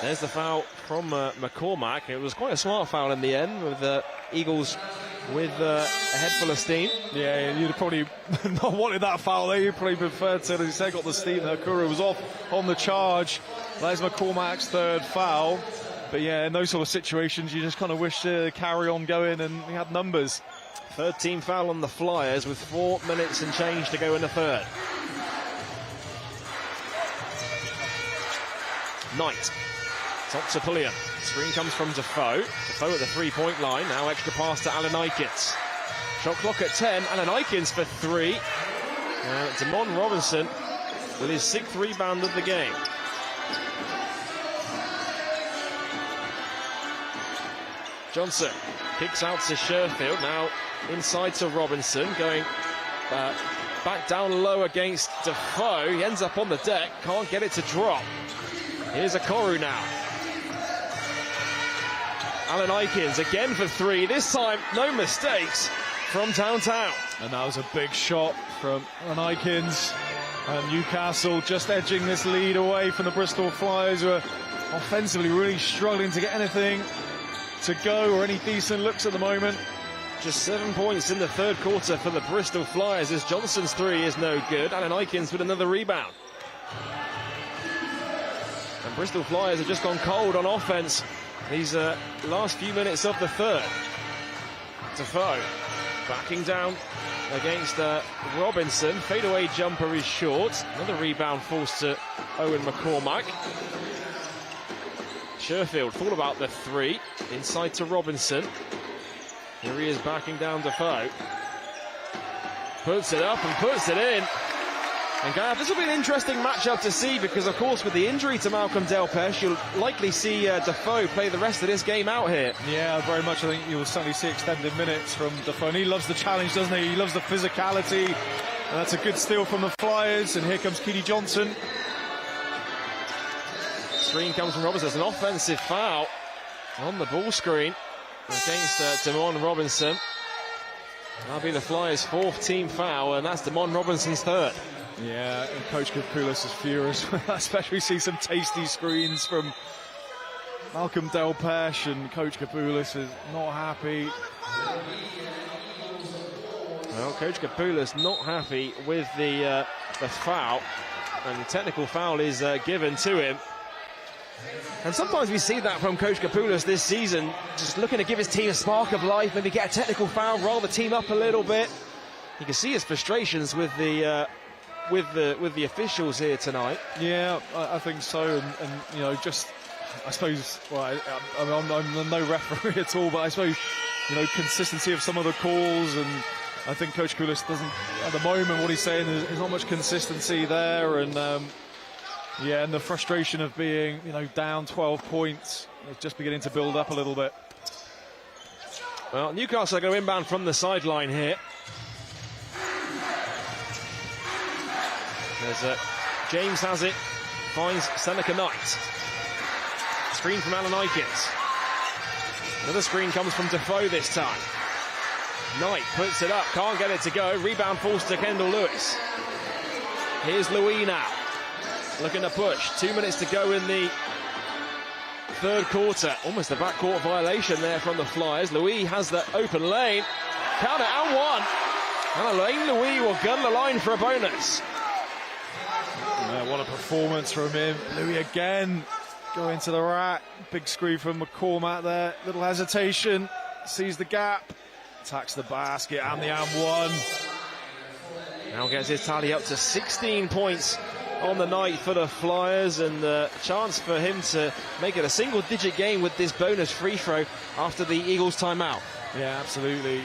There's the foul from McCormack. It was quite a smart foul in the end, with Eagles with a head full of steam. Yeah, you'd have probably not wanted that foul there. You'd probably preferred to, as you said, got the steam. Okoro was off on the charge. There's McCormack's third foul. But yeah, in those sort of situations, you just kind of wish to carry on going, and he had numbers. Third team foul on the Flyers with 4 minutes and change to go in the third. Knight. Top to Pulliam. Screen comes from Defoe. Defoe at the 3-point line. Now extra pass to Alan Aikins. Shot clock at 10. Alan Aikins for 3. Damon Robinson with his 6th rebound of the game. Johnson kicks out to Sherfield. Now inside to Robinson. Going back down low against Defoe. He ends up on the deck. Can't get it to drop. Here's Okoro now. Alan Aikins again for 3. This time, no mistakes from downtown. And that was a big shot from Alan Aikins. And Newcastle just edging this lead away from the Bristol Flyers, who are offensively really struggling to get anything to go or any decent looks at the moment. Just 7 points in the third quarter for the Bristol Flyers, as Johnson's 3 is no good. Alan Aikins with another rebound. And Bristol Flyers have just gone cold on offense these last few minutes of the third. Defoe backing down against Robinson. Fadeaway jumper is short. Another rebound falls to Owen McCormack. Sherfield thought about the 3. Inside to Robinson. Here he is backing down Defoe. Puts it up and puts it in. And Gav, this will be an interesting matchup to see, because of course with the injury to Malcolm Delpeche, you'll likely see Defoe play the rest of this game out here. Yeah, very much. I think you'll certainly see extended minutes from Defoe. And he loves the challenge, doesn't he? He loves the physicality. And that's a good steal from the Flyers. And here comes Keedy Johnson. Screen comes from Robinson. It's an offensive foul on the ball screen against Damon Robinson. That'll be the Flyers' 4th team foul, and that's Damon Robinson's 3rd. Yeah, and Coach Kapoulis is furious. Especially see some tasty screens from Malcolm Delpeche, and Coach Kapoulis is not happy. Well, Coach Kapoulis not happy with the foul, and the technical foul is given to him. And sometimes we see that from Coach Kapoulis this season, just looking to give his team a spark of life, maybe get a technical foul, roll the team up a little bit. You can see his frustrations with the officials here tonight. Yeah, I think so, and you know, just I suppose. Well, I'm no referee at all, but I suppose, you know, consistency of some of the calls, and I think Coach Kapoulis doesn't at the moment. What he's saying is there's not much consistency there, and yeah, and the frustration of being, you know, down 12 points is just beginning to build up a little bit. Well, Newcastle are going to inbound from the sideline here. There's James has it, finds Seneca Knight. Screen from Alan Aikens. Another screen comes from Defoe this time. Knight puts it up, can't get it to go. Rebound falls to Kendall Lewis. Here's Louis now, looking to push. 2 minutes to go in the third quarter. Almost a backcourt violation there from the Flyers. Louis has the open lane. Count it, and one. And Alain Louis will gun the line for a bonus. What a performance from him. Louis again going to the rack. Big screen from McCormack there. Little hesitation. Sees the gap. Attacks the basket and the and one. Now gets his tally up to 16 points on the night for the Flyers, and a chance for him to make it a single-digit game with this bonus free throw after the Eagles timeout. Yeah, absolutely.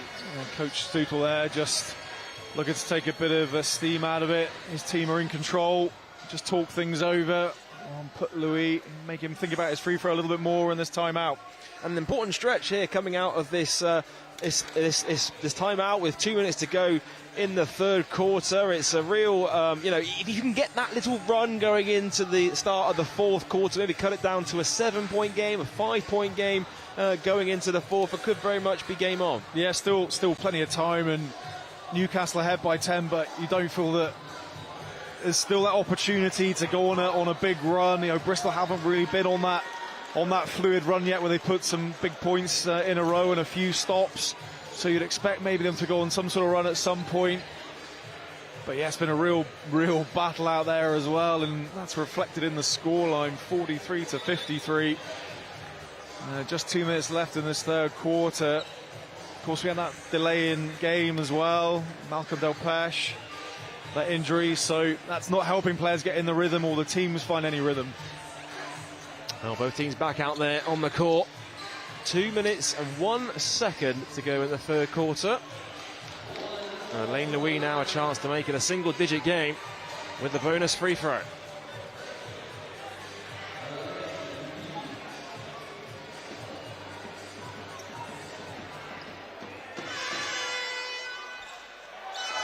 Coach Stoutel there just looking to take a bit of steam out of it. His team are in control. Just talk things over, put Louis, make him think about his free throw a little bit more in this timeout. And an important stretch here coming out of this timeout with 2 minutes to go in the third quarter. It's a real, you know, if you can get that little run going into the start of the fourth quarter, maybe cut it down to a 7-point game, a 5-point game going into the fourth, it could very much be game on. Yeah, still plenty of time, and Newcastle ahead by 10, but you don't feel that there's still that opportunity to go on a big run. You know, Bristol haven't really been on that fluid run yet, where they put some big points in a row and a few stops. So you'd expect maybe them to go on some sort of run at some point. But yeah, it's been a real battle out there as well, and that's reflected in the scoreline, 43-53. Just 2 minutes left in this third quarter. Of course, we had that delay in game as well. Malcolm Delpeche, that injury, so that's not helping players get in the rhythm, or the teams find any rhythm. Well, both teams back out there on the court. 2 minutes and 1 second to go in the third quarter. Alain Louis now a chance to make it a single-digit game with the bonus free throw.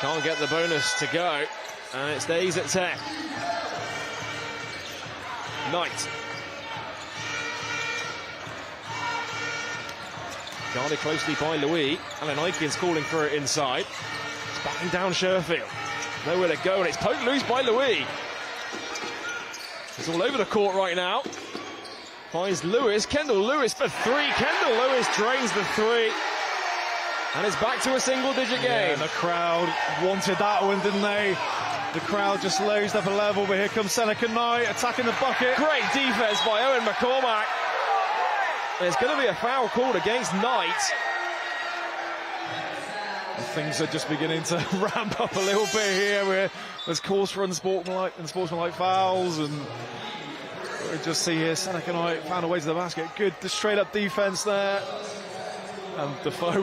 Can't get the bonus to go, and it stays at 10. Knight. Guarded closely by Louis. Alan Aikens calling for it inside. It's backing down Sherfield. Nowhere to go, and it's poked loose by Louis. It's all over the court right now. Finds Lewis. Kendall Lewis for three. Kendall Lewis drains the three. And it's back to a single-digit game. Yeah, and the crowd wanted that one, didn't they? The crowd just raised up a level, but here comes Seneca Knight attacking the bucket. Great defense by Owen McCormack. There's going to be a foul called against Knight. Things are just beginning to ramp up a little bit here, where there's calls for unsportsmanlike fouls, and we just see here Seneca Knight found a way to the basket. Good straight-up defense there. And Defoe,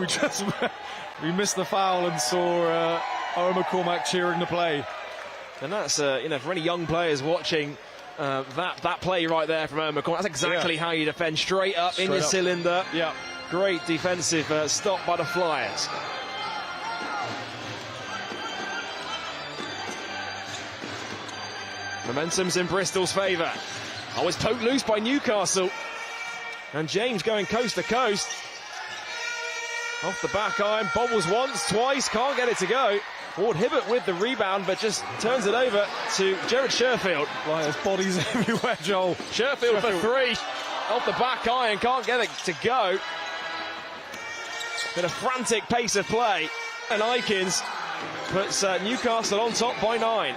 we missed the foul and saw Owen McCormack cheering the play. And that's, you know, for any young players watching that play right there from Owen McCormack, that's exactly how you defend, straight up in your cylinder. Yeah. Great defensive stop by the Flyers. Momentum's in Bristol's favour. Oh, it's poked loose by Newcastle. And James going coast to coast. Off the back iron, bobbles once, twice, can't get it to go. Ward Hibbert with the rebound, but just turns it over to Jared Sherfield. Flyers bodies everywhere, Joel. Sherfield for three. Off the back iron, can't get it to go. Been a frantic pace of play. And Aikins puts Newcastle on top by 9.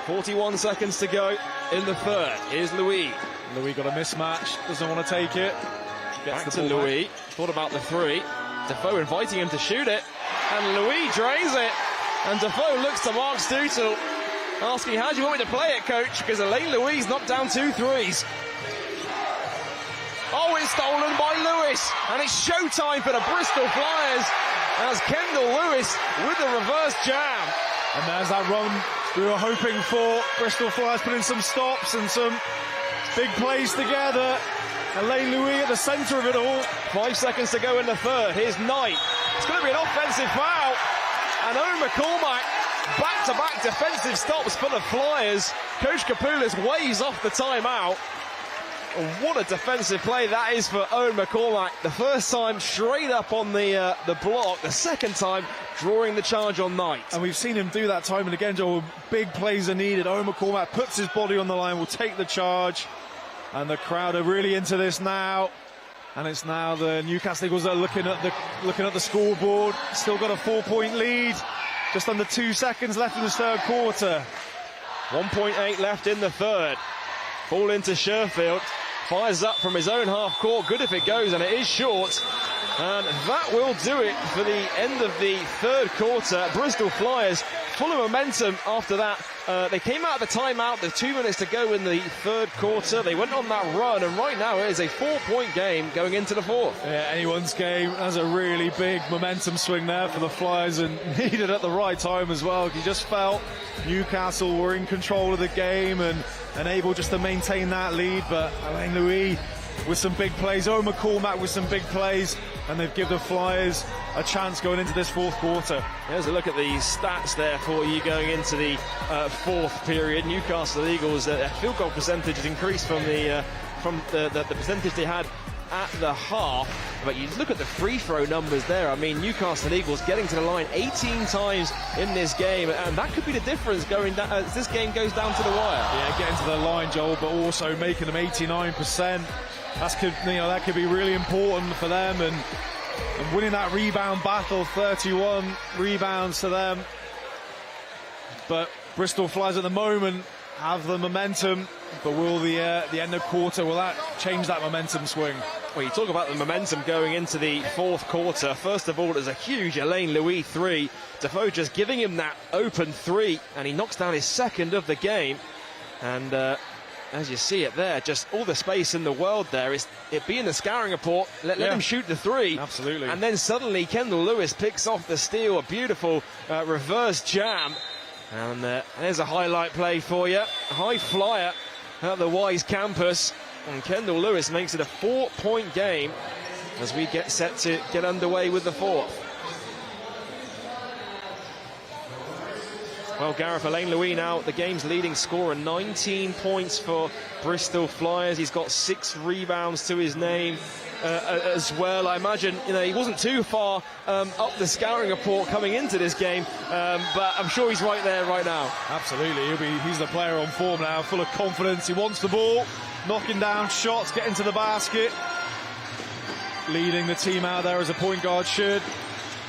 41 seconds to go in the third. Here's Louis. Louis got a mismatch, doesn't want to take it. Gets back to Louis. Thought about the three. Defoe inviting him to shoot it. And Louis drains it. And Defoe looks to Mark Stoutel, asking, how do you want me to play it, coach? Because Elaine Louise knocked down 2 threes. Oh, it's stolen by Lewis. And it's showtime for the Bristol Flyers as Kendall Lewis with the reverse jam. And there's that run we were hoping for. Bristol Flyers putting some stops and some big plays together. Elaine Louis at the centre of it all. 5 seconds to go in the third. Here's Knight. It's going to be an offensive foul. And Owen McCormack, back-to-back defensive stops for the Flyers. Coach Kapoulis waves off the timeout. What a defensive play that is for Owen McCormack. The first time straight up on the block. The second time drawing the charge on Knight. And we've seen him do that time and again, Joel. Big plays are needed. Owen McCormack puts his body on the line, will take the charge. And the crowd are really into this now. And it's now the Newcastle Eagles that are looking at the scoreboard. Still got a 4-point lead. Just under 2 seconds left in this third quarter. 1.8 left in the third. Ball into Sherfield. Fires up from his own half court. Good if it goes, and it is short. And that will do it for the end of the third quarter. Bristol Flyers full of momentum after that. They came out of the timeout. There's 2 minutes to go in the third quarter. They went on that run, and right now it is a 4-point game going into the fourth. Yeah, anyone's game. That's a really big momentum swing there for the Flyers, and needed at the right time as well. You just felt Newcastle were in control of the game and able just to maintain that lead. But Elaine Louis with some big plays, Owen McCormack with some big plays, and they've given the Flyers a chance going into this fourth quarter. There's a look at the stats there for you going into the fourth period. Newcastle Eagles, their field goal percentage has increased from the percentage they had at the half. But you look at the free throw numbers there. I mean, Newcastle Eagles getting to the line 18 times in this game, and that could be the difference going down as this game goes down to the wire. Yeah, getting to the line, Joel, but also making them 89%. That could be really important for them, and winning that rebound battle. 31 rebounds to them. But Bristol Flyers at the moment have the momentum, but will the end of quarter, will that change that momentum swing? Well, you talk about the momentum going into the fourth quarter. First of all, there's a huge Elaine Louis three. Defoe just giving him that open three, and he knocks down his second of the game. And as you see it there, just all the space in the world there. It being the scouting report, let him shoot the three. Absolutely. And then suddenly Kendall Lewis picks off the steal, a beautiful reverse jam. And there's a highlight play for you. A high flyer at the Wise campus. And Kendall Lewis makes it a 4-point game as we get set to get underway with the fourth. Well, Gareth, Elaine Louis now the game's leading scorer, 19 points for Bristol Flyers. He's got 6 rebounds to his name as well. I imagine he wasn't too far up the scouting report coming into this game, but I'm sure he's right there right now. Absolutely, he's the player on form now, full of confidence. He wants the ball, knocking down shots, getting to the basket, leading the team out there as a point guard should.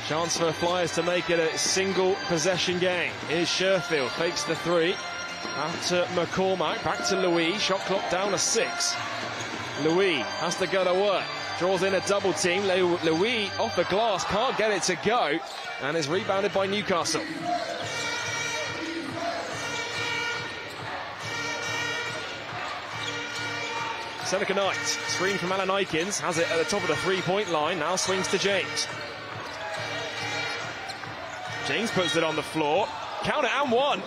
Chance for Flyers to make it a single possession game. Here's Sherfield, fakes the three. Out to McCormack, back to Louis. Shot clock down to 6. Louis has to go to work. Draws in a double team. Louis off the glass, can't get it to go, and is rebounded by Newcastle. Seneca Knight, screen from Alan Aikins, has it at the top of the three-point line, now swings to James. James puts it on the floor, count it and one.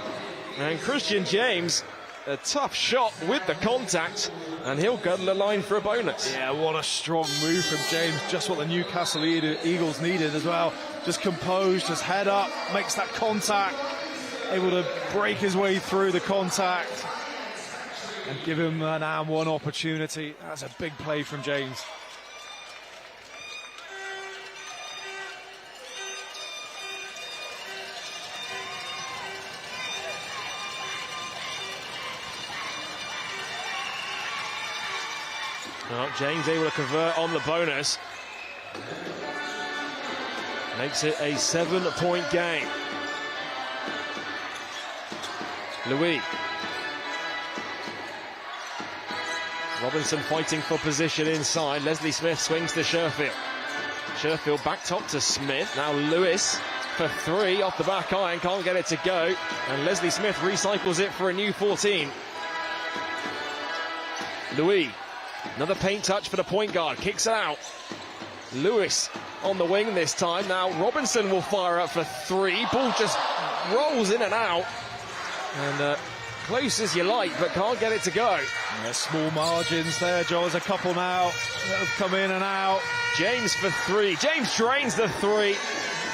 And Christian James, a tough shot with the contact, and he'll go to the line for a bonus. Yeah, what a strong move from James, just what the Newcastle Eagles needed as well. Just composed, just head up, makes that contact, able to break his way through the contact and give him an and one opportunity. That's a big play from James. Well, James able to convert on the bonus. Makes it a 7-point game. Louis. Robinson fighting for position inside. Leslie Smith swings to Sherfield. Sherfield back top to Smith. Now Lewis for 3 off the back iron. Can't get it to go. And Leslie Smith recycles it for a new 14. Louis. Another paint touch for the point guard. Kicks it out. Lewis on the wing this time. Now Robinson will fire up for 3. Ball just rolls in and out. And close as you like, but can't get it to go. Yeah, small margins there, Joel. There's a couple now that have come in and out. James for 3. James drains the 3.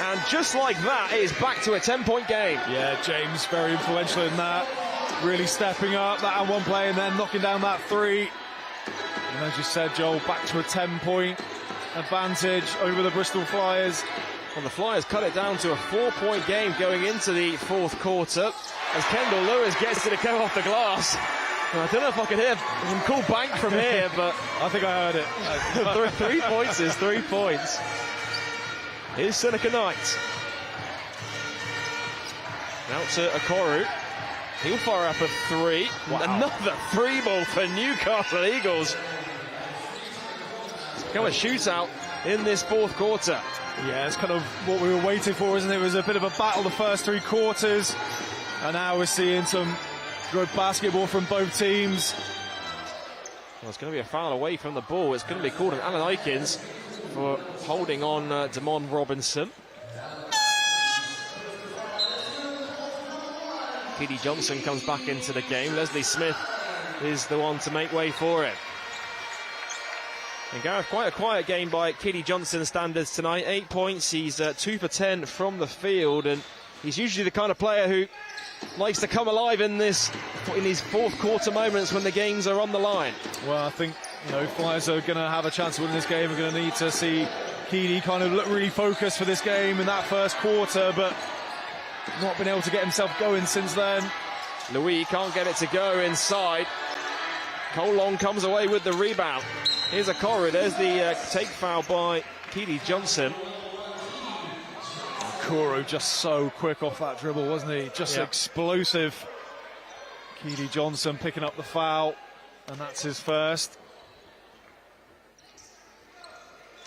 And just like that, it is back to a 10-point game. Yeah, James very influential in that. Really stepping up, that and one play, and then knocking down that 3. And as you said, Joel, back to a 10-point advantage over the Bristol Flyers. Well, the Flyers cut it down to a 4-point game going into the fourth quarter as Kendall Lewis gets it to go off the glass. And I don't know if I could hear some cool bank from here, but I think I heard it. 3 points is 3 points. Here's Seneca Knight. Out to Okoro. He'll fire up a 3. Wow. Another 3 ball for Newcastle Eagles. It's become a shootout in this fourth quarter. Yeah, it's kind of what we were waiting for, isn't it? It was a bit of a battle the first 3 quarters. And now we're seeing some good basketball from both teams. Well, it's going to be a foul away from the ball. It's going to be called on Alan Aikens for holding on Damon Robinson. Keedy Johnson comes back into the game. Leslie Smith is the one to make way for it. And Gareth, quite a quiet game by Keedy Johnson standards tonight. 8 points, he's 2 for 10 from the field, and he's usually the kind of player who likes to come alive in these fourth quarter moments when the games are on the line. Well, I think, you know, Flyers are going to have a chance to win this game. We're going to need to see Keedy kind of look really focused for this game in that first quarter, but not been able to get himself going since then. Louis can't get it to go inside. Cole Long comes away with the rebound. Here's Okoro. There's the take foul by Keedy Johnson. Okoro just so quick off that dribble, wasn't he? Just explosive. Keedy Johnson picking up the foul, and that's his first.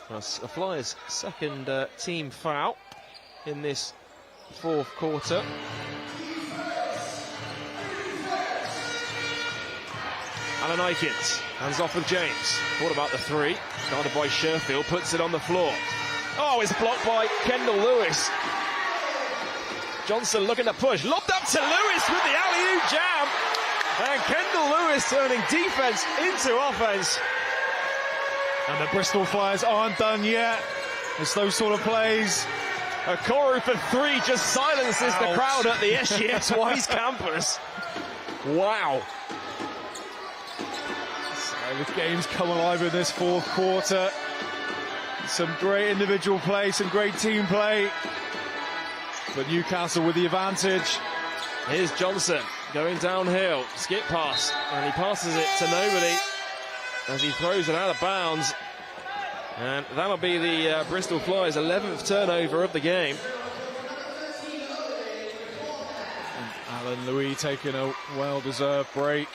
That's the Flyers' second team foul in this fourth quarter. Alan Aikens, hands off with James. Thought about the 3, guarded by Sherfield, puts it on the floor. Oh, it's blocked by Kendall Lewis. Johnson looking to push, lobbed up to Lewis with the alley-oop jam. And Kendall Lewis turning defense into offense. And the Bristol Flyers aren't done yet. It's those sort of plays. Okoro for 3 just silences the crowd at the SGS Wise campus. Wow. So the game's come alive in this fourth quarter. Some great individual play, some great team play. But Newcastle with the advantage. Here's Johnson going downhill, skip pass, and he passes it to nobody as he throws it out of bounds. And that'll be the Bristol Flyers' 11th turnover of the game. And Alan Louis taking a well-deserved break.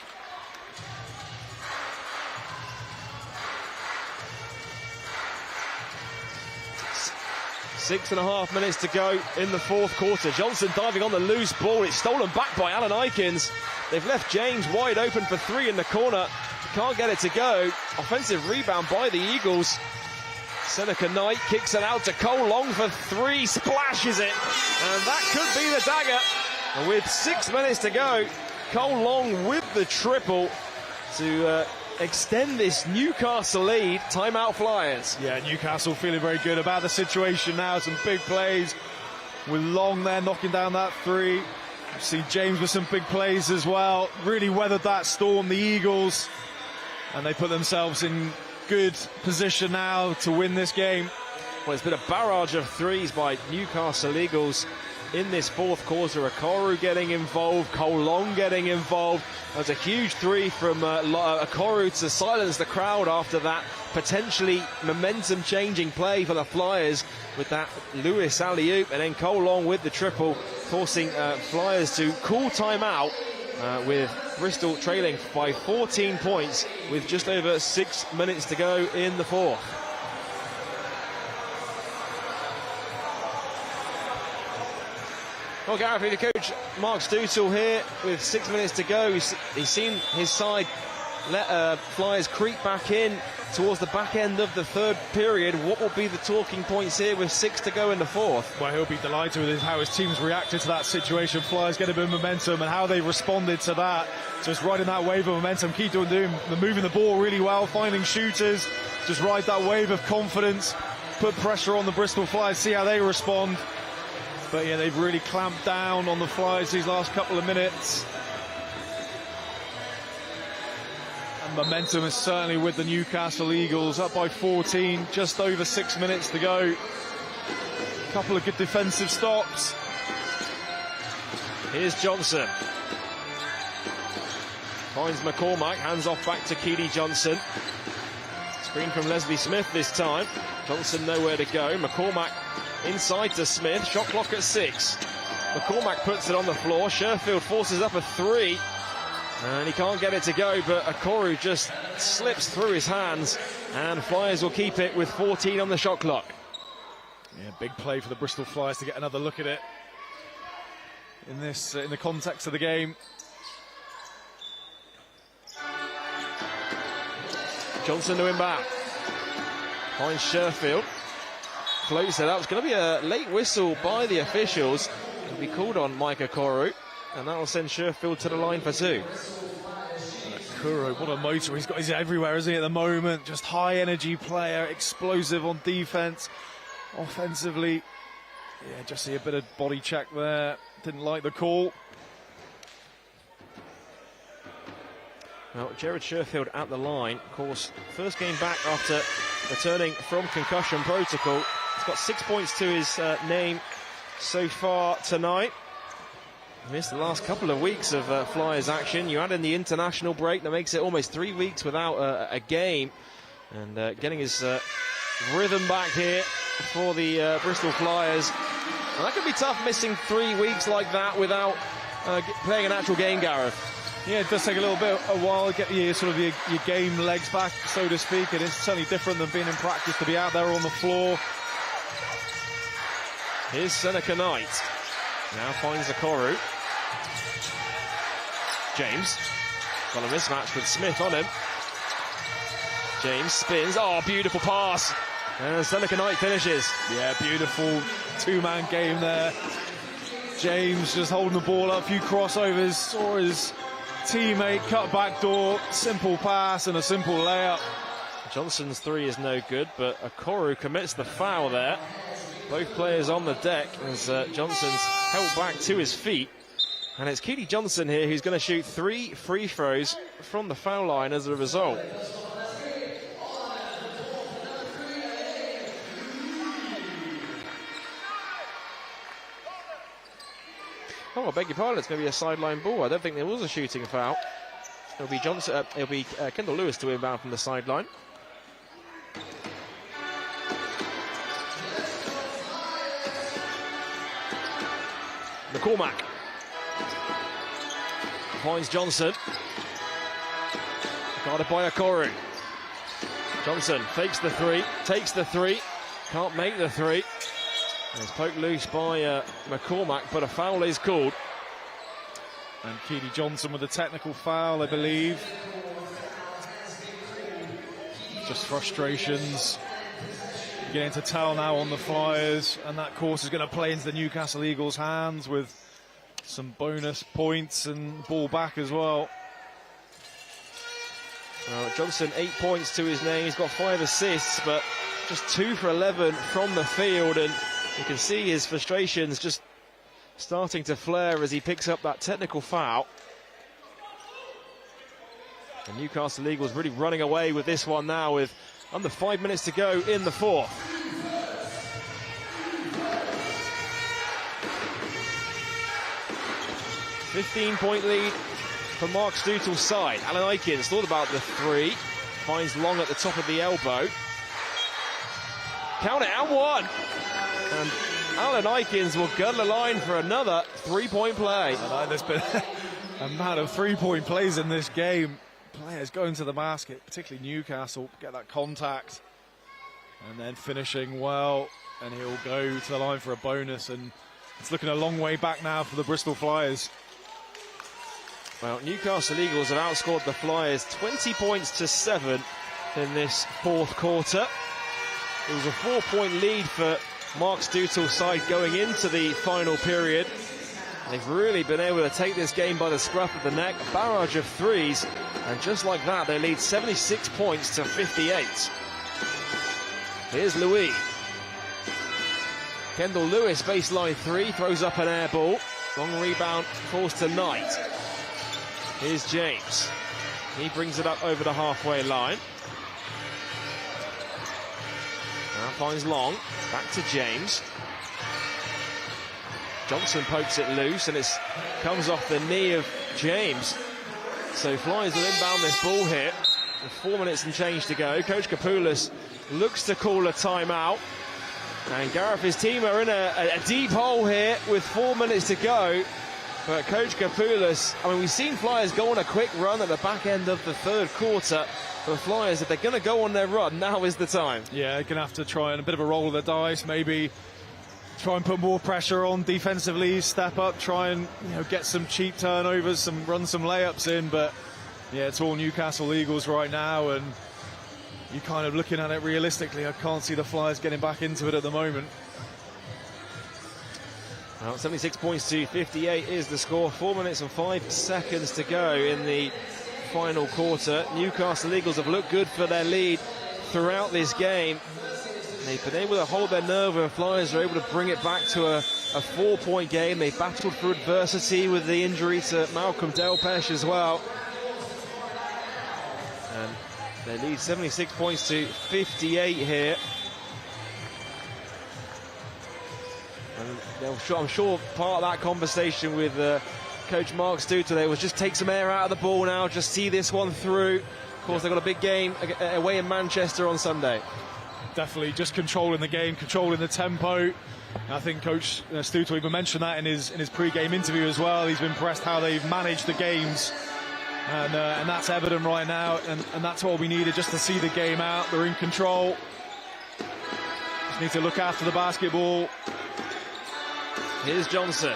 Six and a half minutes to go in the fourth quarter. Johnson diving on the loose ball. It's stolen back by Alan Aikens. They've left James wide open for 3 in the corner. Can't get it to go. Offensive rebound by the Eagles. Seneca Knight kicks it out to Cole Long for 3. Splashes it. And that could be the dagger. And with 6 minutes to go, Cole Long with the triple to extend this Newcastle lead. Timeout Flyers. Yeah, Newcastle feeling very good about the situation now. Some big plays with Long there knocking down that 3. You've seen James with some big plays as well. Really weathered that storm, the Eagles. And they put themselves in good position now to win this game. Well, it's been a barrage of 3s by Newcastle Eagles in this fourth quarter. Okoro getting involved, Cole Long getting involved. There's a huge three from Okoro to silence the crowd after that potentially momentum-changing play for the Flyers with that Lewis alley-oop, and then Cole Long with the triple, forcing Flyers to call timeout with Bristol trailing by 14 points with just over 6 minutes to go in the fourth. Well, Gareth, the coach Mark Stootall here with 6 minutes to go. He's seen his side let Flyers creep back in towards the back end of the third period. What will be the talking points here with 6 to go in the fourth? Well, he'll be delighted with how his team's reacted to that situation. Flyers get a bit of momentum and how they responded to that. Just riding that wave of momentum, keep doing moving the ball really well, finding shooters, just ride that wave of confidence, put pressure on the Bristol Flyers, see how they respond. But yeah, they've really clamped down on the Flyers these last couple of minutes. And momentum is certainly with the Newcastle Eagles, up by 14, just over 6 minutes to go. A couple of good defensive stops. Here's Johnson. Finds McCormack, hands off back to Keely Johnson. Screen from Leslie Smith this time. Johnson nowhere to go. McCormack inside to Smith, shot clock at 6. McCormack puts it on the floor. Sherfield forces up a 3. And he can't get it to go, but Okoro just slips through his hands, and Flyers will keep it with 14 on the shot clock. Yeah, big play for the Bristol Flyers to get another look at it in this in the context of the game. Johnson to inbound. Finds Sherfield. Floats it up. It's going to be a late whistle by the officials. It'll be called on Mike Okoro, and that will send Sherfield to the line for 2. Okoro, what a motor he's everywhere, isn't he, at the moment? Just high energy player, explosive on defense, offensively. Yeah, just see a bit of body check there. Didn't like the call. Well, Jared Sherfield at the line. Of course, first game back after returning from concussion protocol. He's got 6 points to his name so far tonight. Missed the last couple of weeks of Flyers action. You add in the international break, that makes it almost 3 weeks without a game. And getting his rhythm back here for the Bristol Flyers. And that could be tough, missing 3 weeks like that without playing an actual game, Gareth. Yeah, it does take a little bit a while to get your game legs back, so to speak. It is certainly different than being in practice to be out there on the floor. Here's Seneca Knight. Now finds Okoro. James. Got a mismatch with Smith on him. James spins. Oh, beautiful pass. And Seneca Knight finishes. Yeah, beautiful two-man game there. James just holding the ball up, a few crossovers, saw his teammate cut back door, simple pass and a simple layup. Johnson's 3 is no good, but Okoro commits the foul there. Both players on the deck as Johnson's held back to his feet. And it's Keely Johnson here who's going to shoot 3 free throws from the foul line as a result. Oh, I beg your pardon, it's going to be a sideline ball. I don't think there was a shooting foul. It'll be Johnson. It'll be Kendall Lewis to inbound from the sideline. McCormack finds Johnson. Guarded by Okoro. Johnson fakes the 3, takes the 3, can't make the 3. And it's poked loose by McCormack, but a foul is called. And Keely Johnson with a technical foul, I believe. Just frustrations beginning to tell now on the Flyers, and that course is going to play into the Newcastle Eagles' hands with some bonus points and ball back as well. Johnson 8 points to his name. He's got 5 assists, but just 2 for 11 from the field, and you can see his frustrations just starting to flare as he picks up that technical foul. The Newcastle Eagles really running away with this one now with under 5 minutes to go in the fourth. 15-point lead for Mark Stutel's side. Alan Aikins thought about the three. Finds Long at the top of the elbow. Count it, and one. And Alan Aikins will gun the line for another three-point play. There's been a amount of three-point plays in this game. Players going to the basket, particularly Newcastle, get that contact. And then finishing well. And he'll go to the line for a bonus. And it's looking a long way back now for the Bristol Flyers. Well, Newcastle Eagles have outscored the Flyers 20 points to 7 in this fourth quarter. It was a 4-point lead for Mark Stutel's side going into the final period. They've really been able to take this game by the scruff of the neck, a barrage of threes, and just like that, they lead 76 points to 58. Here's Louis. Kendall Lewis, baseline three, throws up an air ball. Long rebound falls to Knight. Here's James. He brings it up over the halfway line. Now finds Long. Back to James. Johnson pokes it loose, and it comes off the knee of James. So Flyers will inbound this ball here with 4 minutes and change to go. Coach Kapoulas looks to call a timeout. And Gareth, his team are in a deep hole here with 4 minutes to go. But Coach Kapoulas, I mean, we've seen Flyers go on a quick run at the back end of the third quarter. For Flyers, if they're going to go on their run, now is the time. Yeah, they're going to have to try and a bit of a roll of the dice, maybe try and put more pressure on defensively, step up, try and get some cheap turnovers, run some layups in. But yeah, it's all Newcastle Eagles right now, and you're kind of looking at it realistically. I can't see the Flyers getting back into it at the moment. Well, 76 points to 58 is the score. 4 minutes and 5 seconds to go in the final quarter. Newcastle Eagles have looked good for their lead throughout this game. They've been able to hold their nerve, and Flyers are able to bring it back to a 4-point game. They battled through adversity with the injury to Malcolm Delpesh as well. And they lead 76 points to 58 here. And I'm sure part of that conversation with Coach Mark Stutel there was just take some air out of the ball now, just see this one through. Of course, they've got a big game away in Manchester on Sunday. Definitely just controlling the game, controlling the tempo. I think Coach Stutel even mentioned that in his pre-game interview as well. He's been impressed how they've managed the games. And that's evident right now, and that's what we needed, just to see the game out. They're in control. Just need to look after the basketball. Here's Johnson.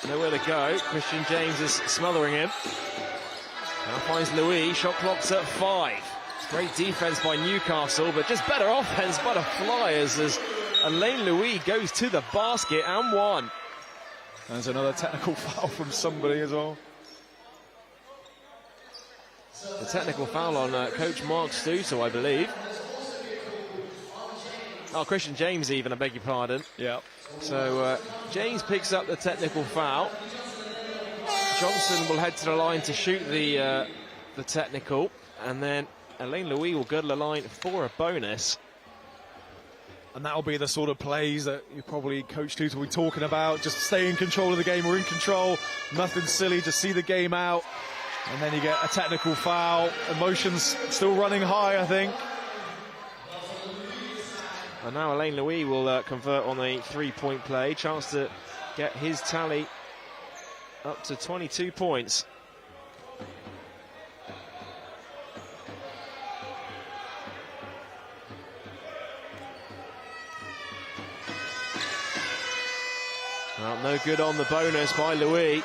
Nowhere to go. Christian James is smothering him. Now finds Louis. Shot clock's at 5. Great defense by Newcastle, but just better offense by the Flyers as Alain Louis goes to the basket and one. There's another technical foul from somebody as well. The technical foul on Coach Mark Stutel, I believe. Oh, Christian James even, I beg your pardon. Yeah. So James picks up the technical foul. Johnson will head to the line to shoot the technical, and then Alain Louis will go to the line for a bonus. And that'll be the sort of plays that you probably Coach Stutel will be talking about. Just stay in control of the game. We're in control. Nothing silly. Just see the game out. And then you get a technical foul. Emotions still running high, I think. And now Alain Louis will convert on a 3-point play. Chance to get his tally up to 22 points. Well, no good on the bonus by Louis.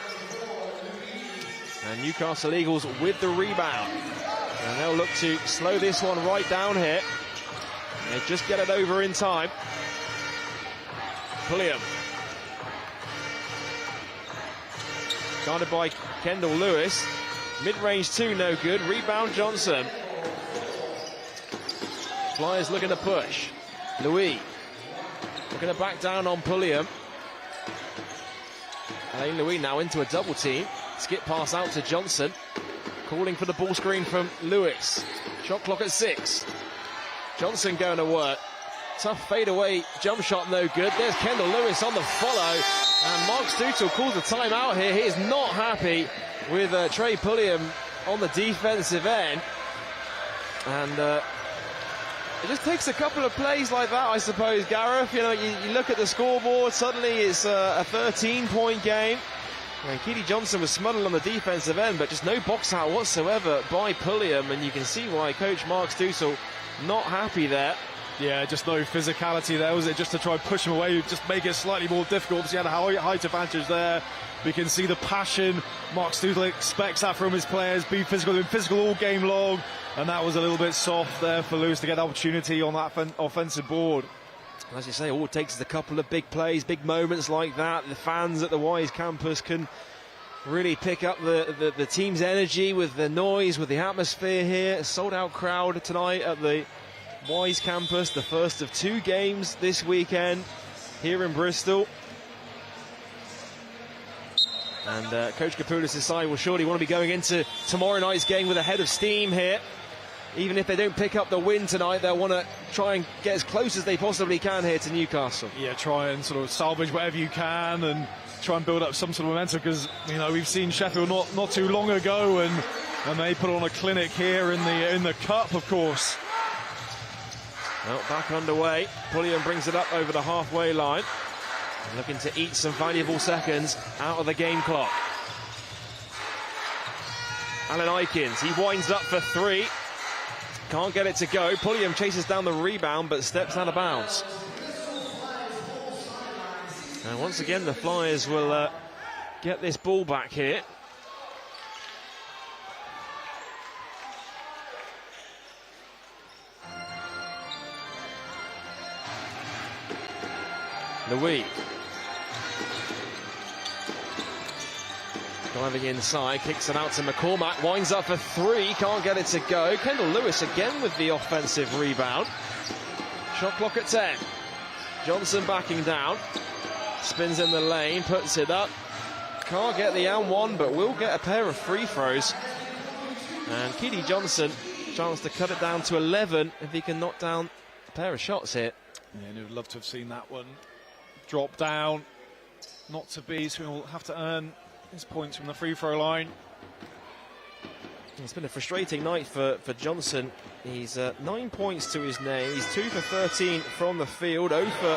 And Newcastle Eagles with the rebound. And they'll look to slow this one right down here. They just get it over in time. Pulliam. Guarded by Kendall Lewis. Mid-range 2, no good. Rebound Johnson. Flyers looking to push. Louis looking to back down on Pulliam. Alain Louis now into a double team. Skip pass out to Johnson. Calling for the ball screen from Lewis. Shot clock at 6. Johnson going to work. Tough fadeaway jump shot, no good. There's Kendall Lewis on the follow. And Mark Stutzel calls a timeout here. He is not happy with Trey Pulliam on the defensive end. And it just takes a couple of plays like that, I suppose, Gareth. You know, you look at the scoreboard, suddenly it's a 13-point game. And Keely Johnson was smothered on the defensive end, but just no box out whatsoever by Pulliam, and you can see why Coach Mark Stutzel not happy there. Yeah, just no physicality there, was it? Just to try and push him away, just make it slightly more difficult, because he had a height advantage there. We can see the passion Mark Stutzel expects that from his players, be physical, been physical all game long, and that was a little bit soft there for Lewis to get the opportunity on that offensive board. As you say, all it takes is a couple of big plays, big moments like that. The fans at the Wise campus can really pick up the team's energy with the noise, with the atmosphere here. A sold-out crowd tonight at the Wise campus, the first of 2 games this weekend here in Bristol. And Coach Kapoulis' side will surely want to be going into tomorrow night's game with a head of steam here. Even if they don't pick up the win tonight, they'll want to try and get as close as they possibly can here to Newcastle. Yeah, try and sort of salvage whatever you can and try and build up some sort of momentum, because, you know, we've seen Sheffield not too long ago, and they put on a clinic here in the cup, of course. Well, back underway. Pulliam brings it up over the halfway line. Looking to eat some valuable seconds out of the game clock. Alan Aikins, he winds up for 3. Can't get it to go. Pulliam chases down the rebound, but steps out of bounds. And once again, the Flyers will get this ball back here. Louis. Driving inside, kicks it out to McCormack, winds up for 3, can't get it to go. Kendall Lewis again with the offensive rebound. Shot clock at 10. Johnson backing down, spins in the lane, puts it up. Can't get the and one, but will get a pair of free throws. And Keely Johnson, chance to cut it down to 11 if he can knock down a pair of shots here. Yeah, and we'd love to have seen that one drop down. Not to be, so he'll have to earn his points from the free throw line. It's been a frustrating night for Johnson. He's 9 points to his name. He's 2 for 13 from the field, 0 for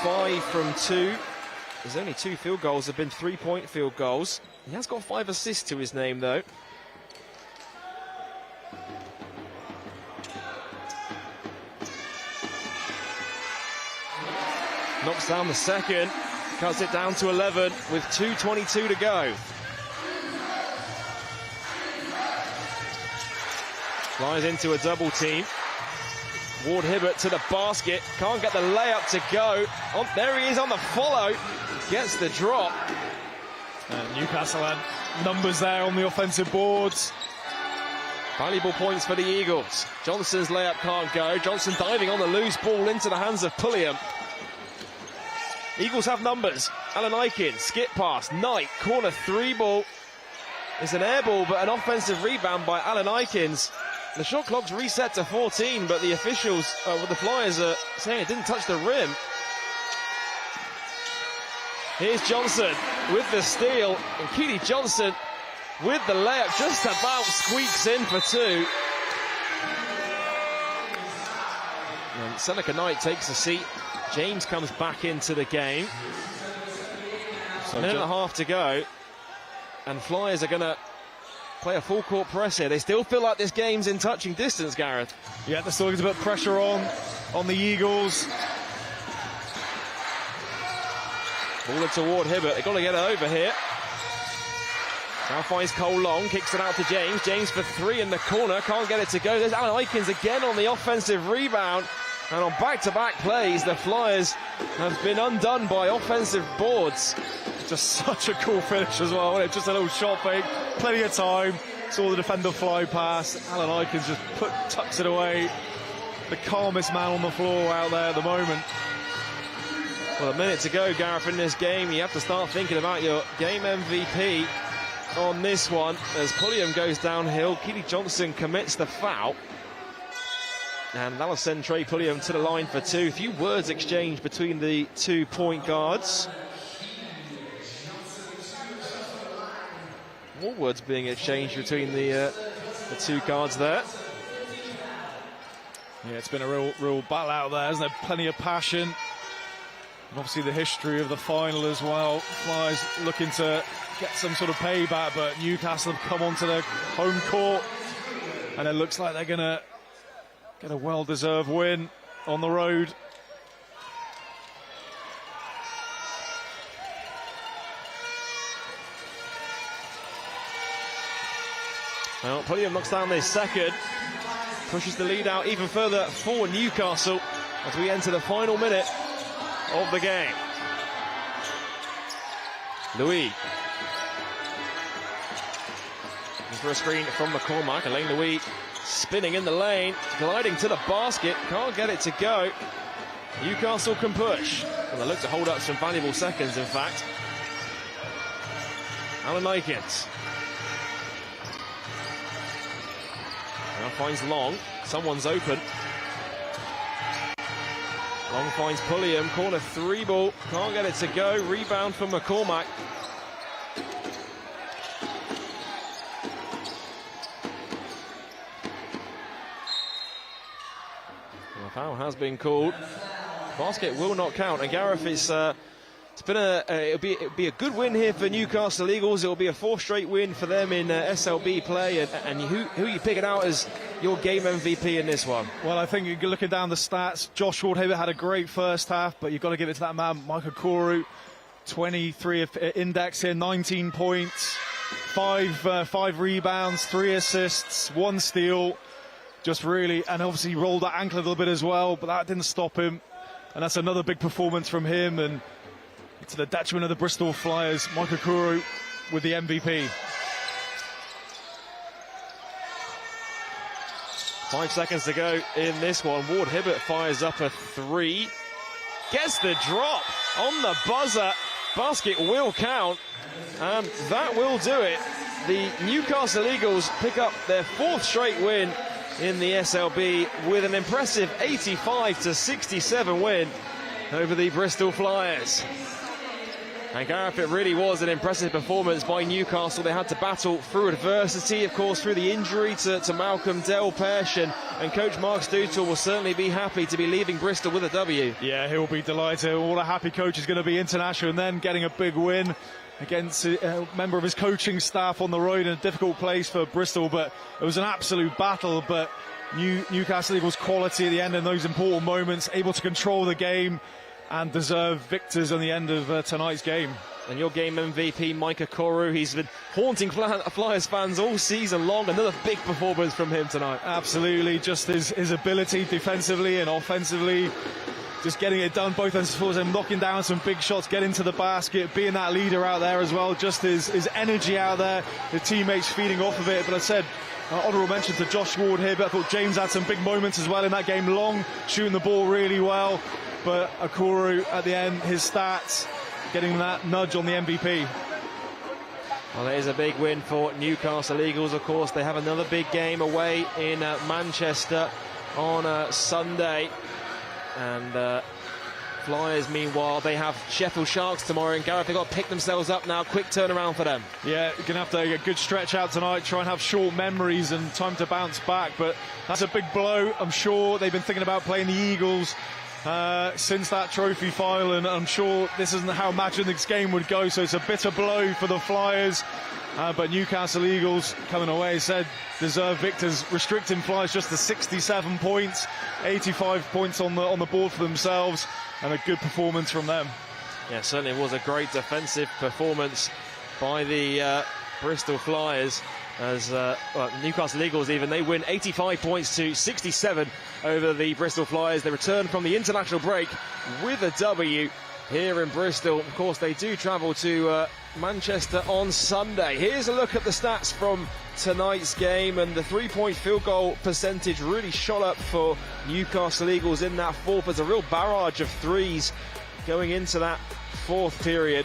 5 from 2. His only 2 field goals have been 3-point field goals. He has got 5 assists to his name, though. Knocks down the second, cuts it down to 11 with 2:22 to go. Flies into a double team. Ward Hibbert to the basket, can't get the layup to go. Oh, there he is on the follow, gets the drop. Newcastle had numbers there on the offensive boards. Valuable points for the Eagles. Johnson's layup can't go. Johnson diving on the loose ball into the hands of Pulliam. Eagles have numbers. Alan Aikins, skip pass, Knight, corner 3 ball. It's an air ball, but an offensive rebound by Alan Aikins. The shot clock's reset to 14, but the officials, the Flyers are saying it didn't touch the rim. Here's Johnson with the steal, and Keely Johnson with the layup just about squeaks in for 2. And Seneca Knight takes a seat. James comes back into the game. So a minute and a half to go, and Flyers are going to play a full court press here. They still feel like this game's in touching distance, Gareth. Yeah, they're still going to put pressure on the Eagles. Ball it toward Hibbert. They've got to get it over here. Now finds Cole Long, kicks it out to James. James for 3 in the corner, can't get it to go. There's Alan Aikins again on the offensive rebound. And on back-to-back plays, the Flyers have been undone by offensive boards. Just such a cool finish as well, wasn't it? Just a little shot fake, plenty of time. Saw the defender fly past. Alan Aikins just tucks it away. The calmest man on the floor out there at the moment. Well, a minute to go, Gareth, in this game. You have to start thinking about your game MVP on this one. As Pulliam goes downhill, Keely Johnson commits the foul. And that'll send Trey Pulliam to the line for 2. A few words exchanged between the 2 point guards. More words being exchanged between the two guards there. Yeah, it's been a real battle out there, isn't there? Plenty of passion. And obviously the history of the final as well. Flyers looking to get some sort of payback, but Newcastle have come onto their home court, and it looks like they're going to get a well-deserved win on the road. Well, Pulliam knocks down this second, pushes the lead out even further for Newcastle as we enter the final minute of the game. Louis. For a screen from McCormack. Elaine Louis spinning in the lane, gliding to the basket, can't get it to go. Newcastle can push. Well, they look to hold up some valuable seconds, in fact. Alan Aikens. Now finds Long. Someone's open. Long finds Pulliam. Corner three ball. Can't get it to go. Rebound from McCormack. The foul has been called. Basket will not count. And Gareth, it's been it'll be a good win here for Newcastle Eagles. It'll be a fourth straight win for them in SLB play. And who are you picking out as your game MVP in this one? Well, I think you're looking down the stats. Josh Wardhaver had a great first half, but you've got to give it to that man, Micah Koru. 23 index here, 19 points, 5 rebounds, 3 assists, 1 steal. Just really, and obviously rolled that ankle a little bit as well, but that didn't stop him. And that's another big performance from him, and to the detriment of the Bristol Flyers. Micah Koru with the MVP. 5 seconds to go in this one. Ward Hibbert fires up a 3. Gets the drop on the buzzer. Basket will count, and that will do it. The Newcastle Eagles pick up their 4th straight win in the SLB with an impressive 85-67 win over the Bristol Flyers. And Gareth, it really was an impressive performance by Newcastle. They had to battle through adversity, of course, through the injury to Malcolm Delpesh, and coach Mark Stoutel will certainly be happy to be leaving Bristol with a W. Yeah, he'll be delighted. What a happy coach is going to be international, and then getting a big win against a member of his coaching staff on the road in a difficult place for Bristol. But it was an absolute battle, but Newcastle Eagles quality at the end in those important moments, able to control the game and deserve victors on the end of tonight's game. And your game MVP, Micah Koru, he's been haunting Flyers fans all season long. Another big performance from him tonight. Absolutely, just his ability defensively and offensively, just getting it done both ends of and knocking down some big shots, getting to the basket, being that leader out there as well, just his energy out there, the teammates feeding off of it. But I said, honourable mention to Josh Ward here, but I thought James had some big moments as well in that game. Long, shooting the ball really well, but Akuru at the end, his stats, getting that nudge on the MVP. Well, it is a big win for Newcastle Eagles, of course. They have another big game away in Manchester on Sunday. And Flyers, meanwhile, they have Sheffield Sharks tomorrow. And Gareth, they've got to pick themselves up now. Quick turnaround for them. Yeah, going to have to get a good stretch out tonight, try and have short memories and time to bounce back. But that's a big blow. I'm sure they've been thinking about playing the Eagles since that trophy final, and I'm sure this isn't how imagined this game would go, so it's a bitter blow for the Flyers. But Newcastle Eagles coming away, said, deserve victors, restricting Flyers just to 67 points, 85 points on the board for themselves, and a good performance from them. Yeah, certainly was a great defensive performance by the Bristol Flyers, as Newcastle Eagles even, they win 85 points to 67 over the Bristol Flyers. They return from the international break with a W here in Bristol. Of course, they do travel to Manchester on Sunday. Here's a look at the stats from tonight's game, and the 3-point field goal percentage really shot up for Newcastle Eagles in that fourth. There's a real barrage of threes going into that fourth period,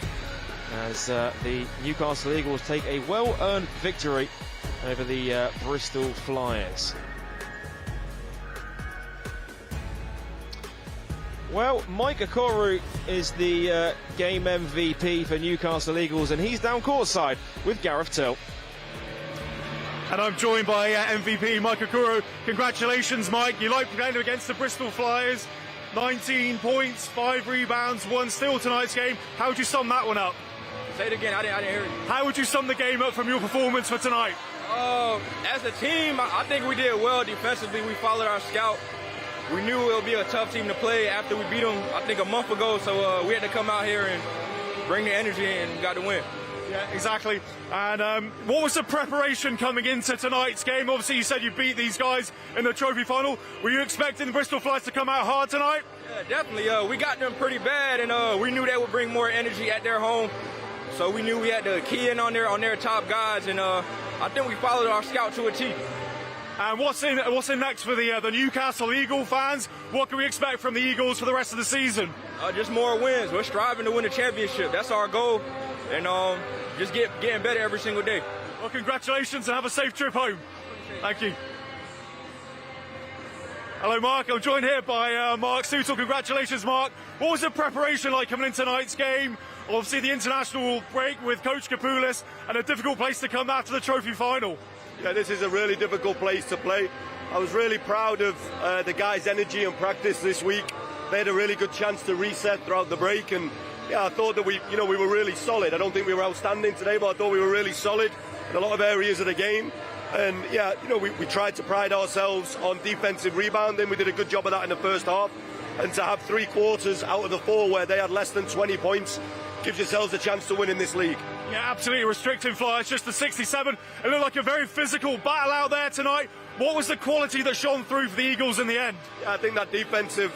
as the Newcastle Eagles take a well-earned victory over the Bristol Flyers. Well, Micah Koru is the game MVP for Newcastle Eagles, and he's down courtside with Gareth Till. And I'm joined by MVP Mike Okoro. Congratulations, Mike. You like playing against the Bristol Flyers. 19 points, 5 rebounds, 1 steal tonight's game. How would you sum that one up? Say it again, I didn't hear you. How would you sum the game up from your performance for tonight? As a team, I think we did well defensively. We followed our scout. We knew it would be a tough team to play after we beat them, I think, a month ago. So we had to come out here and bring the energy and got the win. Yeah, exactly. And what was the preparation coming into tonight's game? Obviously, you said you beat these guys in the trophy final. Were you expecting the Bristol Flyers to come out hard tonight? Yeah, definitely. We got them pretty bad, and we knew they would bring more energy at their home. So we knew we had to key in on their top guys, and I think we followed our scout to a T. And what's in next for the Newcastle Eagle fans? What can we expect from the Eagles for the rest of the season? Just more wins. We're striving to win the championship. That's our goal, and just getting better every single day. Well, congratulations and have a safe trip home. Thank you. Hello, Mark. I'm joined here by Mark Soutal. Congratulations, Mark. What was the preparation like coming in tonight's game? Obviously, the international break with Coach Kapoulis, and a difficult place to come after the trophy final. Yeah, this is a really difficult place to play. I was really proud of the guys' energy and practice this week. They had a really good chance to reset throughout the break, and yeah, I thought that we were really solid. I don't think we were outstanding today, but I thought we were really solid in a lot of areas of the game. And yeah, we tried to pride ourselves on defensive rebounding. We did a good job of that in the first half. And to have 3 quarters out of the 4 where they had less than 20 points gives yourselves a chance to win in this league. Yeah, absolutely. Restricting Flyers just the 67. It looked like a very physical battle out there tonight. What was the quality that shone through for the Eagles in the end? Yeah, I think that defensive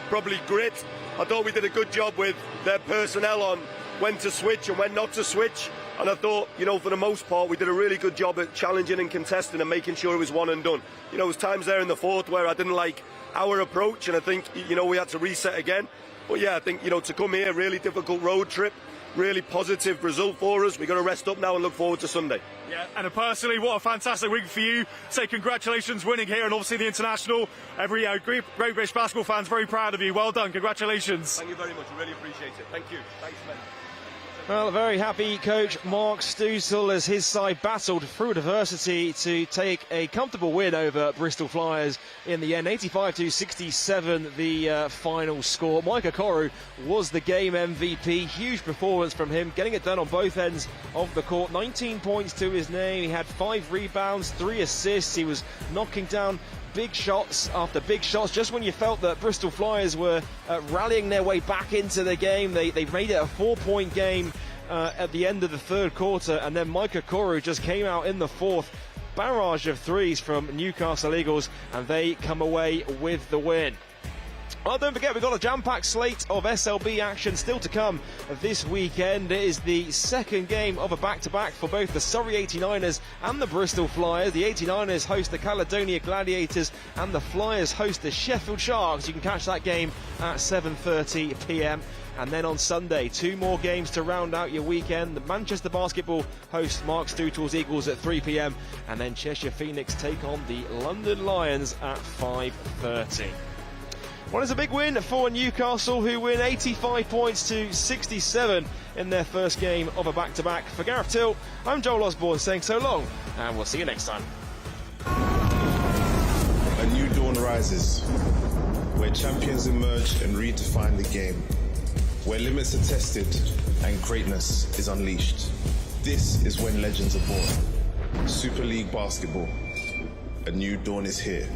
probably grit. I thought we did a good job with their personnel on when to switch and when not to switch. And I thought, for the most part, we did a really good job at challenging and contesting and making sure it was one and done. There was times there in the fourth where I didn't like our approach, and I think, we had to reset again. But yeah, I think, to come here, really difficult road trip, really positive result for us. We've got to rest up now and look forward to Sunday. Yeah, and personally, what a fantastic week for you. Say congratulations winning here, and obviously the international. Every Great British basketball fans very proud of you. Well done, congratulations. Thank you very much, I really appreciate it. Thank you. Thanks, man. Well, very happy coach Mark Soutal as his side battled through adversity to take a comfortable win over Bristol Flyers in the end. 85-67 the final score. Mike Okoro was the game MVP. Huge performance from him, getting it done on both ends of the court. 19 points to his name. He had 5 rebounds, 3 assists. He was knocking down big shots after big shots. Just when you felt that Bristol Flyers were rallying their way back into the game, they made it a 4-point game at the end of the third quarter, and then Mike Okoro just came out in the fourth. Barrage of threes from Newcastle Eagles, and they come away with the win. Well, don't forget, we've got a jam-packed slate of SLB action still to come this weekend. It is the second game of a back-to-back for both the Surrey 89ers and the Bristol Flyers. The 89ers host the Caledonia Gladiators and the Flyers host the Sheffield Sharks. You can catch that game at 7:30 p.m. And then on Sunday, 2 more games to round out your weekend. The Manchester Basketball hosts Mark Soutal's Eagles at 3 p.m. And then Cheshire Phoenix take on the London Lions at 5:30. Well, it's a big win for Newcastle, who win 85 points to 67 in their first game of a back-to-back. For Gareth Till, I'm Joel Osborne saying so long, and we'll see you next time. A new dawn rises, where champions emerge and redefine the game, where limits are tested and greatness is unleashed. This is when legends are born. Super League Basketball. A new dawn is here.